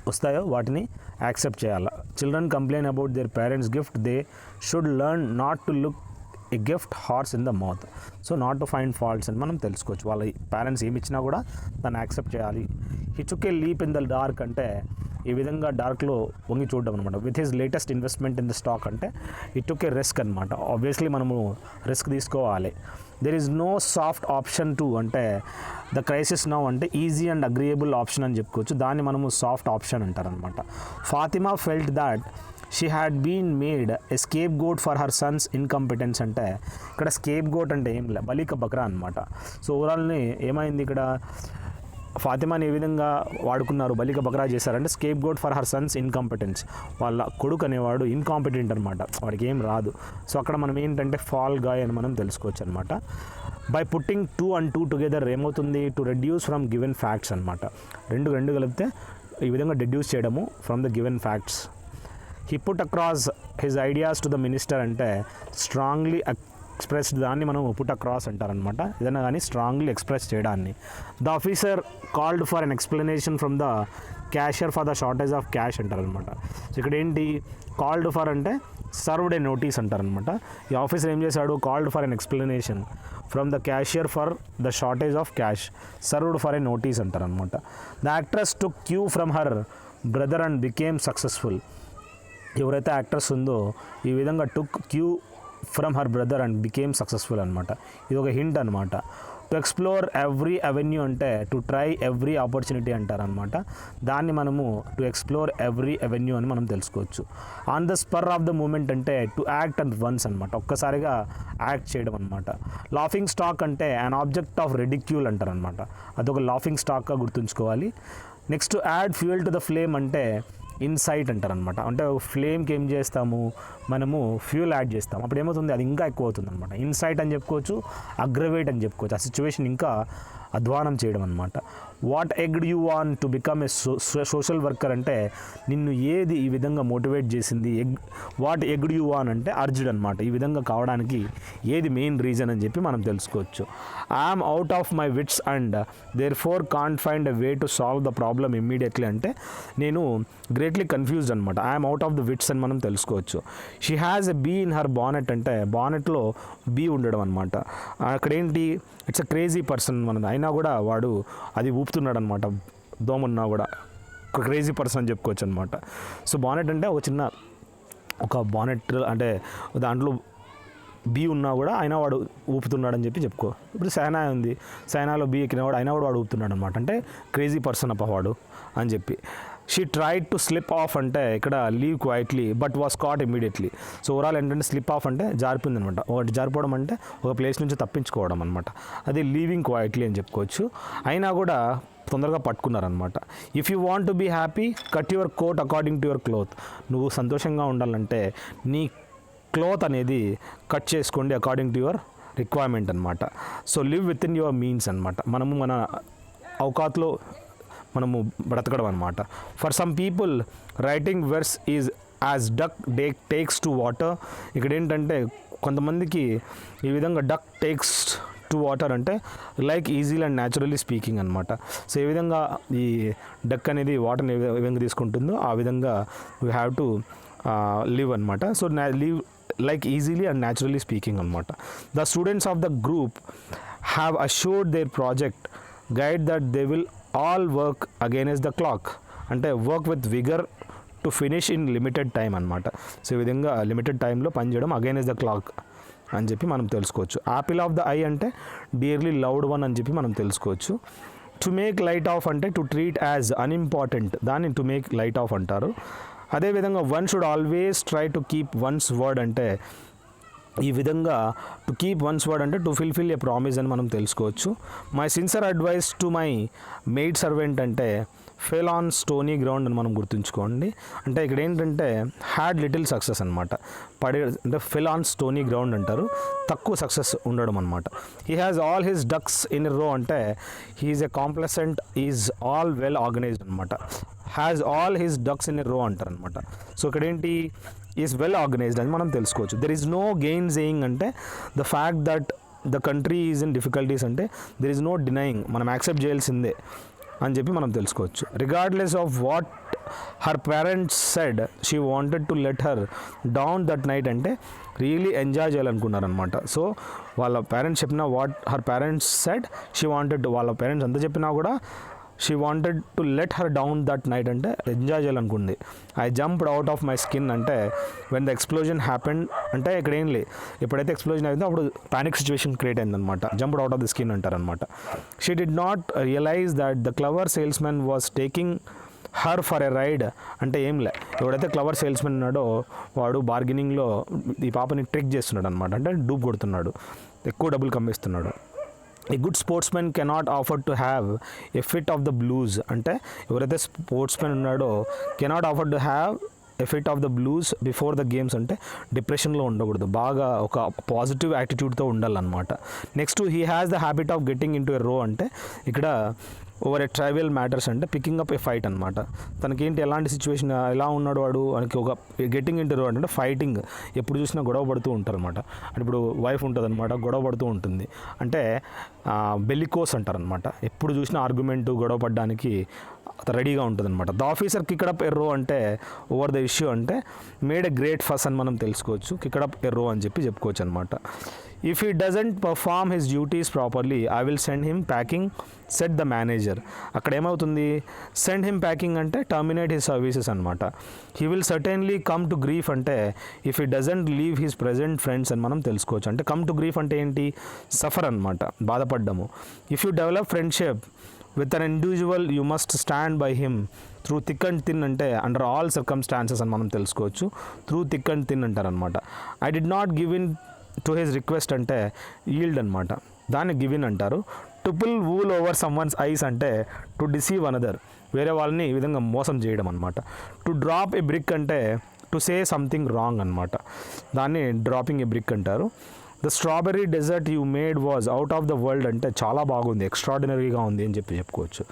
వస్తాయో వాటిని యాక్సెప్ట్ చేయాలి. Children complain about their parents gift they should learn not to look a gift horse in the mouth. So not to find faults అని మనం తెలుసుకోవచ్చు. వాళ్ళ పేరెంట్స్ ఏమి ఇచ్చినా కూడా దాన్ని యాక్సెప్ట్ చేయాలి. He took a leap in the dark అంటే ఈ విధంగా డార్క్లో వంగి చూడడం అనమాట. With his latest investment in the stock అంటే ఇట్ టుక్ ఏ రిస్క్ అనమాట. ఆబ్వియస్లీ మనము రిస్క్ తీసుకోవాలి. There is no soft option to అంటే ద క్రైసిస్ నౌ అంటే ఈజీ అండ్ అగ్రియబుల్ ఆప్షన్ అని చెప్పుకోవచ్చు. దాన్ని మనము సాఫ్ట్ ఆప్షన్ అంటారనమాట. Fatima felt that she had been made a scapegoat for her Sons incompetence అంటే ఇక్కడ స్కేప్ గోట్ అంటే ఏం లే, బలిక బక్రా అనమాట. సో ఓవరాల్ని ఏమైంది ఇక్కడ ఫాతిమాని ఏ విధంగా వాడుకున్నారు, బలిక బక్రా చేశారంటే scapegoat for her son's incompetence. వాళ్ళ కొడుకు అనేవాడు ఇన్కాంపిటెంట్ అనమాట, వాడికి ఏం రాదు. సో అక్కడ మనం ఏంటంటే ఫాల్ గాయ్ అని మనం తెలుసుకోవచ్చు అనమాట. బై పుట్టింగ్ 2 and 2 టుగెదర్ ఏమవుతుంది, to reduce from given facts అనమాట. రెండు కలిపితే ఈ విధంగా డెడ్యూస్ చేయడము from the given facts. He put across his ideas to the minister అంటే స్ట్రాంగ్లీ ఎక్స్ప్రెస్డ్, దాన్ని మనం పుట్ అక్రాస్ అంటారనమాట. ఏదైనా కానీ స్ట్రాంగ్లీ ఎక్స్ప్రెస్ చేయడాన్ని. The officer called for an explanation from the cashier for the shortage of cash అంటారనమాట. సో ఇక్కడ ఏంటి కాల్డ్ ఫర్ అంటే సర్వ్డ్ ఏ నోటీస్ అంటారనమాట. ఈ ఆఫీసర్ ఏం చేశాడు, called for an explanation from the cashier for the shortage of cash, served for a notice అంటారనమాట. The actress took cue from her brother and became successful. ఎవరైతే యాక్ట్రెస్ ఉందో ఈ విధంగా took cue from her brother and became successful అనమాట. ఇది ఒక హింట్ అనమాట. టు ఎక్స్ప్లోర్ ఎవ్రీ అవెన్యూ అంటే టు ట్రై ఎవ్రీ ఆపర్చునిటీ అంటారనమాట. దాన్ని మనము టు ఎక్స్ప్లోర్ ఎవ్రీ అవెన్యూ అని మనం తెలుసుకోవచ్చు. On the spur of the moment అంటే టు యాక్ట్ అండ్ వన్స్ అనమాట, ఒక్కసారిగా యాక్ట్ చేయడం అనమాట. లాఫింగ్ స్టాక్ అంటే అన్ ఆబ్జెక్ట్ ఆఫ్ రెడిక్యూల్ అంటారనమాట. అదొక లాఫింగ్ స్టాక్గా గుర్తుంచుకోవాలి. Next add fuel to the flame అంటే ఇన్సైట్ అంటారనమాట. అంటే ఫ్లేమ్కి ఏం చేస్తాము మనము ఫ్యూల్ యాడ్ చేస్తాం, అప్పుడు ఏమవుతుంది అది ఇంకా ఎక్కువ అవుతుంది అనమాట. ఇన్సైట్ అని చెప్పుకోవచ్చు, అగ్రవేట్ అని చెప్పుకోవచ్చు. ఆ సిచ్యువేషన్ ఇంకా అధ్వానం చేయడం అనమాట. What egged you want to become a social worker అంటే నిన్ను ఏది ఈ విధంగా మోటివేట్ చేసింది. వాట్ ఎగ్డ్ యూ వాన్ అంటే అర్జ్డ్ అనమాట. ఈ విధంగా కావడానికి ఏది మెయిన్ రీజన్ అని చెప్పి మనం తెలుసుకోవచ్చు. I'm out of my wits and therefore can't find a way to solve the problem immediately అంటే నేను గ్రేట్లీ కన్ఫ్యూజ్డ్ అనమాట. I'm out of the wits అని మనం తెలుసుకోవచ్చు. She has a bee in her bonnet అంటే బానెట్లో బీ ఉండడం అనమాట. అక్కడేంటి ఇట్స్ అ క్రేజీ పర్సన్ మనది, అయినా కూడా వాడు అది ఊపుతున్నాడు అనమాట. దోమన్నా కూడా ఒక క్రేజీ పర్సన్ అని చెప్పుకోవచ్చు అనమాట. సో బానెట్ అంటే ఒక బానెట్ అంటే దాంట్లో బీ ఉన్నా కూడా అయినా వాడు ఊపుతున్నాడని చెప్పి చెప్పుకో. ఇప్పుడు సైనా ఉంది, సైనాలో బీ ఎక్కినవాడు అయినా కూడా వాడు ఊపుతున్నాడు అనమాట. అంటే క్రేజీ పర్సన్ అప్ప వాడు అని చెప్పి. She tried to slip off అంటే ఇక్కడ leave quietly but was caught immediately. So overall ఏంటంటే స్లిప్ ఆఫ్ అంటే జారిపోయింది అనమాట. ఒకటి జారిపోవడం అంటే ఒక ప్లేస్ నుంచి తప్పించుకోవడం అనమాట. అది లీవింగ్ క్వైట్లీ అని చెప్పుకోవచ్చు. అయినా కూడా తొందరగా పట్టుకున్నారనమాట. If you want to be happy cut your coat according to your cloth. నువ్వు సంతోషంగా ఉండాలంటే నీ క్లోత్ అనేది కట్ చేసుకోండి అకార్డింగ్ టు యువర్ రిక్వైర్మెంట్ అనమాట. So live within your means అనమాట. మనము మన అవకాత్లో మనము బ్రతకడం అనమాట. For some people writing verse is as duck takes to water. ఇక్కడ ఏంటంటే కొంతమందికి ఈ విధంగా డక్ టేక్స్ టు వాటర్ అంటే like easily and naturally speaking అనమాట. సో ఏ విధంగా ఈ డక్ అనేది వాటర్ని ఏ విధంగా తీసుకుంటుందో ఆ విధంగా వీ హ్యావ్ టు లివ్ అనమాట. So live like easily and naturally speaking అనమాట. The students of the group have assured their project guide that they will all work against the clock. అంటే work with vigour to finish in limited time అనమాట. సో ఈ విధంగా లిమిటెడ్ టైంలో పనిచేయడం అగైనెస్ట్ ద క్లాక్ అని చెప్పి మనం తెలుసుకోవచ్చు. యాపిల్ ఆఫ్ ద ఐ అంటే డియర్లీ లవ్డ్ వన్ అని చెప్పి మనం తెలుసుకోవచ్చు. టు మేక్ లైట్ ఆఫ్ అంటే టు ట్రీట్ యాజ్ అన్ఇంపార్టెంట్, దాన్ని టు మేక్ లైట్ ఆఫ్ అంటారు. అదేవిధంగా one should always try to keep one's word అంటే ఈ విధంగా టు కీప్ వన్స్ వర్డ్ అంటే టు ఫుల్ఫిల్ ఏ ప్రామిస్ అని మనం తెలుసుకోవచ్చు. My sincere advice to my maid servant అంటే ఫెల్ ఆన్ స్టోనీ గ్రౌండ్ అని మనం గుర్తుంచుకోండి. అంటే ఇక్కడ ఏంటంటే హ్యాడ్ లిటిల్ సక్సెస్ అనమాట. అంటే ఫెల్ ఆన్ స్టోనీ గ్రౌండ్ అంటారు, తక్కువ సక్సెస్ ఉండడం అనమాట. He has all his ducks in a row అంటే he is a complacent, is all well organised అనమాట. Has all his ducks in a row అంటారు అనమాట. సో ఇక్కడ ఏంటి ఈజ్ వెల్ ఆర్గనైజ్డ్ అని మనం తెలుసుకోవచ్చు. There is no gainsaying అంటే the fact that the country is in difficulties అంటే దెర్ ఈజ్ నో డినయింగ్, మనం యాక్సెప్ట్ చేయాల్సిందే అని చెప్పి మనం తెలుసుకోవచ్చు. Regardless of what her parents said she wanted to let her down that night అంటే రియలీ ఎంజాయ్ చేయాలనుకున్నారనమాట. సో వాళ్ళ పేరెంట్స్ చెప్పిన what her parents said she wanted, వాళ్ళ పేరెంట్స్ ఎంత చెప్పినా కూడా she wanted to let her down that night అంటే ఎంజాయ్ చేయాలనుకుంది. I jumped out of my skin అంటే వెన్ ద ఎక్స్ప్లోజన్ హ్యాపెండ్ అంటే ఇక్కడ ఏం లేదు, ఎప్పుడైతే ఎక్స్ప్లోజన్ అయిందో అప్పుడు పానిక్ సిచ్యువేషన్ క్రియేట్ అయిందనమాట. Jumped out of the skin అంటారనమాట. She did not realise that the clever salesmen was taking her for a ride అంటే ఏం లే, ఎవడైతే క్లవర్ సేల్స్మెన్ ఉన్నాడో వాడు బార్గెనింగ్లో ఈ పాపని ట్రిక్ చేస్తున్నాడు అనమాట. అంటే డూప్ కొడుతున్నాడు, ఎక్కువ డబ్బులు కమ్మేస్తున్నాడు. A good sportsmen cannot afford to have a fit of the blues అంటే ఎవరైతే స్పోర్ట్స్మెన్ ఉన్నాడో cannot afford to have a fit of the blues before the games అంటే డిప్రెషన్లో ఉండకూడదు, బాగా ఒక పాజిటివ్ యాటిట్యూడ్తో ఉండాలన్నమాట. Next he has the habit of getting into a row అంటే ఇక్కడ ఓవర్ ఎ ట్రైవల్ మ్యాటర్స్ అంటే పికింగ్ అప్ ఏ ఫైట్ అనమాట. తనకేంటి ఎలాంటి సిచ్యువేషన్ ఎలా ఉన్నాడు వాడు మనకి ఒక గెట్టింగ్ ఇన్ టు రో అంటే ఫైటింగ్, ఎప్పుడు చూసినా గొడవ పడుతూ ఉంటారు అనమాట. అంటే ఇప్పుడు వైఫ్ ఉంటుంది అనమాట, గొడవ పడుతూ ఉంటుంది అంటే బెల్లికోస్ అంటారనమాట. ఎప్పుడు చూసినా ఆర్గ్యుమెంట్ గొడవ పడడానికి రెడీగా ఉంటుంది అనమాట. ద ఆఫీసర్ కిక్కడప్ ఎర్రో అంటే ఓవర్ ద ఇష్యూ అంటే మేడ్ ఎ గ్రేట్ ఫస్ అని మనం తెలుసుకోవచ్చు. కిక్కడప్ ఎర్రో అని చెప్పి చెప్పుకోవచ్చు అనమాట. If he doesn't perform his duties properly I will send him packing said the manager. అక్కడ ఏమవుతుంది, సెండ్ హిమ్ ప్యాకింగ్ అంటే టర్మినేట్ హిస్ సర్వీసెస్ అనమాట. He will certainly come to grief అంటే if he doesn't leave his present friends అని మనం తెలుసుకోవచ్చు. అంటే కమ్ టు గ్రీఫ్ అంటే ఏంటి, సఫర్ అనమాట, బాధపడ్డము. If you develop friendship with an individual you must stand by him through thick and thin అంటే అండర్ ఆల్ సర్కమ్స్టాన్సెస్ అని మనం తెలుసుకోవచ్చు. త్రూ థిక్ అండ్ థిన్ అంటారనమాట. I did not give in to his request అంటే ఈల్డ్ అనమాట, దాన్ని గివ్ ఇన్ అంటారు. To pull wool over someone's eyes అంటే టు డిసీవ్ అనదర్, వేరే వాళ్ళని ఈ విధంగా మోసం చేయడం అనమాట. టు డ్రాప్ ఏ బ్రిక్ అంటే టు సే సంథింగ్ రాంగ్ అనమాట, దాన్ని డ్రాపింగ్ ఏ బ్రిక్ అంటారు. The strawberry dessert you made was out of the world అంటే చాలా బాగుంది, ఎక్స్ట్రాడినరీగా ఉంది అని చెప్పి చెప్పుకోవచ్చు.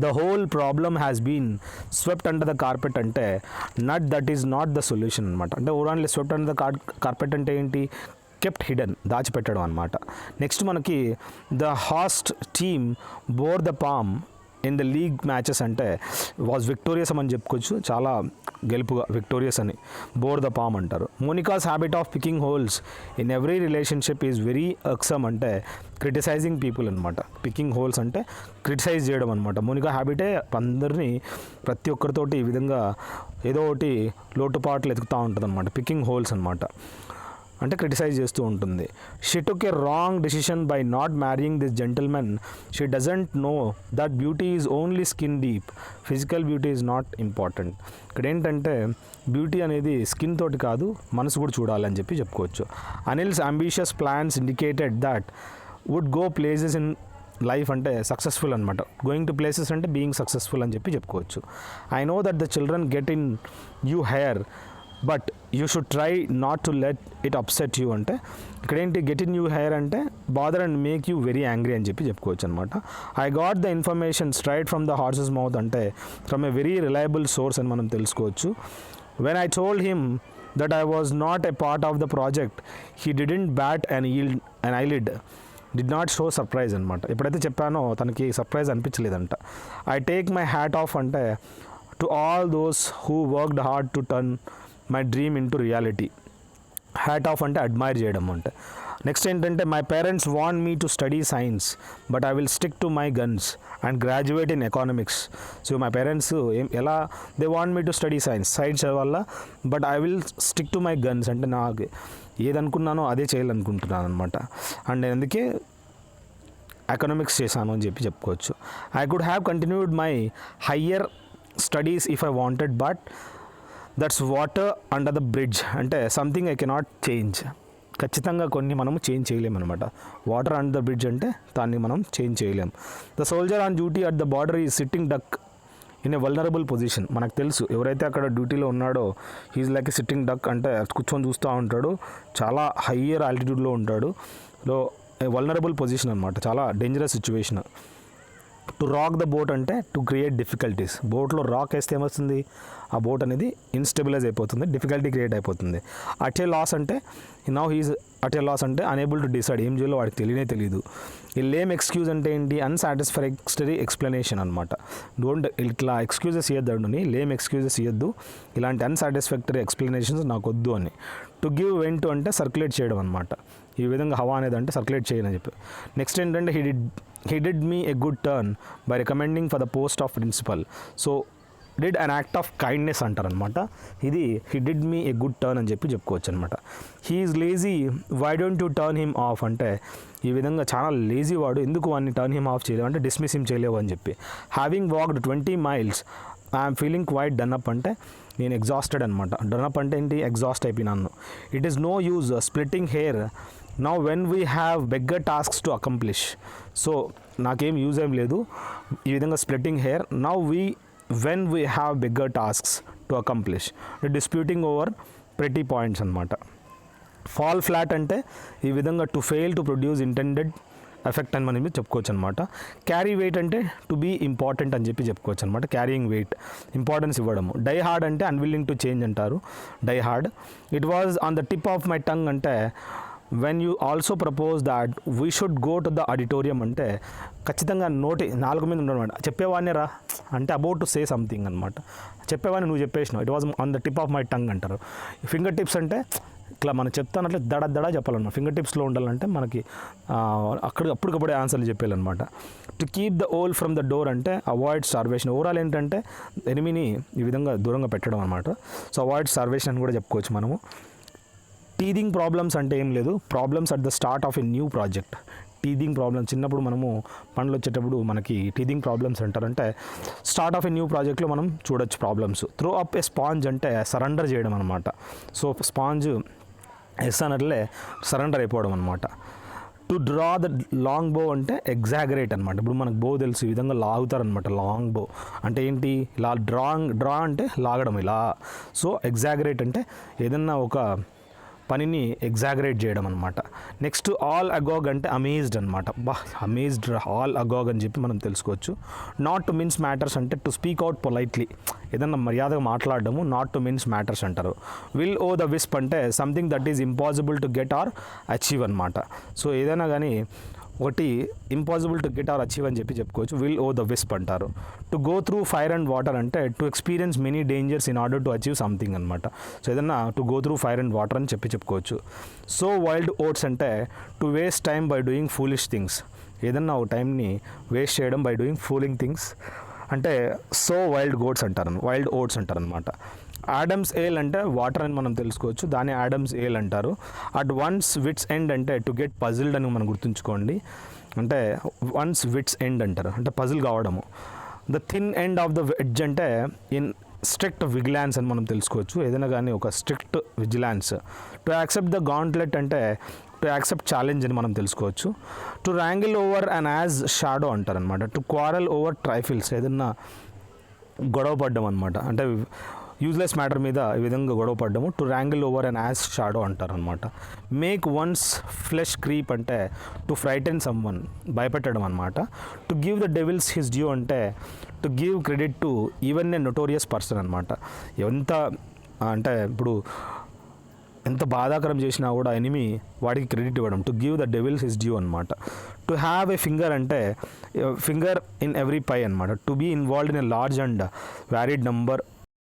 The whole problem has been swept under the carpet అంటే not that is not the solution అనమాట. అంటే only swept under the carpet అంటే ఏంటి, కెప్ట్ హిడెన్, దాచిపెట్టడం అనమాట. నెక్స్ట్ మనకి the host team bore the palm in the league matches అంటే వాజ్ విక్టోరియస్ అని చెప్పుకోవచ్చు, చాలా గెలుపుగా విక్టోరియస్ అని. బోర్ ద పామ్ అంటారు. Monica's habit of picking holes in every relationship is very irksome అంటే క్రిటిసైజింగ్ పీపుల్ అనమాట. పికింగ్ హోల్స్ అంటే క్రిటిసైజ్ చేయడం అనమాట. మోనికా హ్యాబిటే అందరినీ ప్రతి ఒక్కరితోటి ఈ విధంగా ఏదో ఒకటి లోటుపాట్లు ఎతుకుతూ ఉంటుంది అనమాట, పికింగ్ హోల్స్ అనమాట. అంటే క్రిటిసైజ్ చేస్తూ ఉంటుంది. She took a wrong decision by not marrying this gentlemen. She doesn't know that beauty is only skin deep, physical beauty is not important. ఇక్కడ ఏంటంటే బ్యూటీ అనేది స్కిన్ తోటి కాదు, మనసు కూడా చూడాలని చెప్పి చెప్పుకోవచ్చు. Anil's ambitious plans indicated that would go places in life అంటే సక్సెస్ఫుల్ అనమాట. గోయింగ్ టు ప్లేసెస్ అంటే బీయింగ్ సక్సెస్ఫుల్ అని చెప్పి చెప్పుకోవచ్చు. I know that the children get in you hair but you should try not to let it upset you. అంటే ఇక్కడేంటి గెట్ ఇన్ యూ హెయిర్ అంటే bother and make you very angry అని చెప్పి చెప్పుకోవచ్చు అనమాట. I got the information straight from the horses mouth అంటే from a very reliable source అని మనం తెలుసుకోవచ్చు. When I told him that I was not a part of the project he didn't bat an eyelid, did not show surprise అనమాట. ఎప్పుడైతే చెప్పానో తనకి సర్ప్రైజ్ అనిపించలేదంట. I take my hat off అంటే to all those who worked hard to turn my dream into reality. Hat off అంటే అడ్మైర్ చేయడం అంటే. నెక్స్ట్ ఏంటంటే my parents want me to study science but I will stick to my guns and graduate in economics. So my parents ఎలా they want me to study science చదవాలా, but I will stick to my guns అంటే నాకు ఏదనుకున్నానో అదే చేయాలనుకుంటున్నాను అనమాట. అండ్ అందుకే ఎకనామిక్స్ చేశాను అని చెప్పి చెప్పుకోవచ్చు. I could have continued my higher studies if I wanted but that's water under the bridge అంటే సంథింగ్ ఐ కెనాట్ చేంజ్. ఖచ్చితంగా కొన్ని మనము చేంజ్ చేయలేము అనమాట. వాటర్ అండర్ ద బ్రిడ్జ్ అంటే దాన్ని మనం చేంజ్ చేయలేం. The soldier on duty at the border is sitting duck in a vulnerable position. మనకు తెలుసు ఎవరైతే అక్కడ డ్యూటీలో ఉన్నాడో he's like a sitting duck అంటే కూర్చొని చూస్తూ ఉంటాడు, చాలా హయ్యర్ ఆల్టిట్యూడ్లో ఉంటాడు. లో వల్నరబుల్ పొజిషన్ అనమాట, చాలా dangerous situation. To rock the boat అంటే టు క్రియేట్ డిఫికల్టీస్. బోట్లో రాక్ వేస్తే ఏమొస్తుంది, ఆ బోట్ అనేది ఇన్స్టెబిలైజ్ అయిపోతుంది, డిఫికల్టీ క్రియేట్ అయిపోతుంది. అట్ ఏ లాస్ అంటే now he's at a loss అంటే అనేబుల్ టు డిసైడ్, ఏం చేయాలో వాడికి తెలియదు. ఈ లేమ్ ఎక్స్క్యూజ్ అంటే ఏంటి, అన్సాటిస్ఫాక్టరీ ఎక్స్ప్లెనేషన్ అనమాట. డోంట్ ఇట్లా ఎక్స్క్యూజెస్ ఇవ్వద్దు, లేమ్ ఎక్స్క్యూజెస్ ఇవ్వద్దు, ఇలాంటి అన్సాటిస్ఫాక్టరీ ఎక్స్ప్లెనేషన్స్ నాకు వద్దు అని. టు గివ్ వెంట్ అంటే సర్క్యులేట్ చేయడం అనమాట. ఈ విధంగా హవా అనేది అంటే సర్క్యులేట్ చేయని చెప్పి. నెక్స్ట్ ఏంటంటే he did me a good turn by recommending for the post of principal. So did an act of kindness అంటారనమాట. ఇది he did me a good turn అని చెప్పి చెప్పుకోవచ్చు అనమాట. He is lazy why don't you turn him off అంటే ఈ విధంగా చాలా లేజీ వాడు, ఎందుకు వాడిని టర్న్ హిమ్ ఆఫ్ చేయలేవు అంటే డిస్మిస్ హిమ్ చేయలేవు అని చెప్పి. Having walked 20 miles I'm feeling quite done up అంటే నేను ఎగ్జాస్టెడ్ అనమాట. డన్ అప్ అంటే ఏంటి, ఎగ్జాస్ట్ అయిపోయినాను. It is no use splitting hair now when we have bigger tasks to accomplish. So నాకేం యూజ్ ఏం లేదు ఈ విధంగా splitting hair. Now when we have bigger tasks to accomplish, disputing over petty points అనమాట. ఫాల్ ఫ్లాట్ అంటే ఈ విధంగా to fail to produce intended effect అని మనం చెప్పుకోవచ్చు అనమాట. క్యారీ వెయిట్ అంటే టు బీ ఇంపార్టెంట్ అని చెప్పి చెప్పుకోవచ్చు అనమాట. క్యారీయింగ్ వెయిట్, ఇంపార్టెన్స్ ఇవ్వడము. డై హార్డ్ అంటే అన్విల్లింగ్ టు చేంజ్ అంటారు. Die hard. It was on the tip of my tongue అంటే when you also propose that we should go to the auditorium అంటే ఖచ్చితంగా నాలుగు మీద ఉండడం. చెప్పేవాడిని రా అంటే అబౌట్ టు సే సంథింగ్ అనమాట. చెప్పేవాడిని నువ్వు చెప్పేసినావు. It was on the tip of my tongue అంటారు. ఫింగర్ టిప్స్ అంటే ఇట్లా మనం చెప్తానంటే దడ చెప్పాలన్నమాట. ఫింగర్ టిప్స్లో ఉండాలంటే మనకి అప్పటికప్పుడే ఆన్సర్లు చెప్పేయాలన్నమాట. To keep the wolf from the door అంటే అవాయిడ్ స్టార్వేషన్. ఓవరాల్ ఏంటంటే ఎనిమిని ఈ విధంగా దూరంగా పెట్టడం అనమాట. సో అవాయిడ్ స్టార్వేషన్ అని కూడా చెప్పుకోవచ్చు మనము. టీథింగ్ ప్రాబ్లమ్స్ అంటే ఏం లేదు, problems at the start of a new project. Teething problems చిన్నప్పుడు మనము పండ్లు వచ్చేటప్పుడు మనకి టీథింగ్ ప్రాబ్లమ్స్ అంటారంటే స్టార్ట్ ఆఫ్ ఎ న్యూ ప్రాజెక్ట్లో మనం చూడొచ్చు problems. Throw up a sponge అంటే సరెండర్ చేయడం అనమాట. సో స్పాంజ్ ఎస్ అన్నట్లే సరెండర్ అయిపోవడం అనమాట. టు డ్రా ద లాంగ్ బో అంటే ఎగ్జాగరేట్ అనమాట. ఇప్పుడు మనకు బో తెలుసు, ఈ విధంగా లాగుతారనమాట. లాంగ్ బో అంటే ఏంటి, ఇలా డ్రా అంటే లాగడం ఇలా. సో ఎగ్జాగరేట్ అంటే ఏదన్నా ఒక పనిని ఎగ్జాగరేట్ చేయడం అనమాట. నెక్స్ట్ ఆల్ అగోగ్ అంటే అమేజ్డ్ అనమాట. అమేజ్డ్ ఆల్ అగోగ్ అని చెప్పి మనం తెలుసుకోవచ్చు. నాట్ టు మిన్స్ మ్యాటర్స్ అంటే టు స్పీక్ అవుట్ పొలైట్లీ, ఏదన్నా మర్యాదగా మాట్లాడడము నాట్ టు మిన్స్ మ్యాటర్స్ అంటారు. విల్ ఓ ద విస్ప్ అంటే something that is impossible to get or achieve అనమాట. సో ఏదైనా కానీ ఒకటి impossible to get or achieve అని చెప్పి చెప్పుకోవచ్చు. విల్ ఓ ద విస్ప్ అంటారు. To go through fire and water అంటే to experience many dangers in order to achieve something అనమాట. సో ఏదన్నా to go through fire and water అని చెప్పుకోవచ్చు. సో వైల్డ్ ఓట్స్ అంటే to waste time by doing foolish things, ఏదన్నా ఒక టైంని వేస్ట్ చేయడం బై డూయింగ్ ఫూలింగ్ థింగ్స్. అంటే సో వైల్డ్ గోట్స్ అంటారు, వైల్డ్ ఓట్స్ అంటారు అనమాట. ఆడమ్స్ ఏల్ అంటే వాటర్ అని మనం తెలుసుకోవచ్చు, దాన్ని ఆడమ్స్ ఏల్ అంటారు. అట్ వన్స్ విట్స్ ఎండ్ అంటే టు గెట్ పజిల్డ్ అని మనం గుర్తుంచుకోండి. అంటే వన్స్ విట్స్ ఎండ్ అంటారు, అంటే పజిల్ కావడము. The thin end of the wedge అంటే ఇన్ స్ట్రిక్ట్ విజిలాన్స్ అని మనం తెలుసుకోవచ్చు, ఏదైనా కానీ ఒక strict vigilance. To accept the gauntlet అంటే టు యాక్సెప్ట్ ఛాలెంజ్ అని మనం తెలుసుకోవచ్చు. To wrangle over an ass's shadow అంటారు అనమాట. టు క్వారల్ ఓవర్ ట్రైఫిల్స్, ఏదన్నా గొడవ పడ్డం అనమాట, అంటే యూజ్లెస్ మ్యాటర్ మీద ఈ విధంగా గొడవ పడ్డము. To wrangle over an ass's shadow అంటారు అనమాట. మేక్ వన్స్ ఫ్లెష్ క్రీప్ అంటే టు ఫ్రైటన్ సమ్ వన్, భయపెట్టడం అనమాట. To give the devils his due అంటే to give credit to even a notorious person అనమాట. ఎంత అంటే ఇప్పుడు ఎంత బాధాకరం చేసినా కూడా ఎనిమి వాడికి క్రెడిట్ ఇవ్వడం. To give the devils his due అనమాట. టు హ్యావ్ ఏ ఫింగర్ అంటే ఫింగర్ ఇన్ ఎవ్రీ పై అనమాట. To be involved in a large and varied number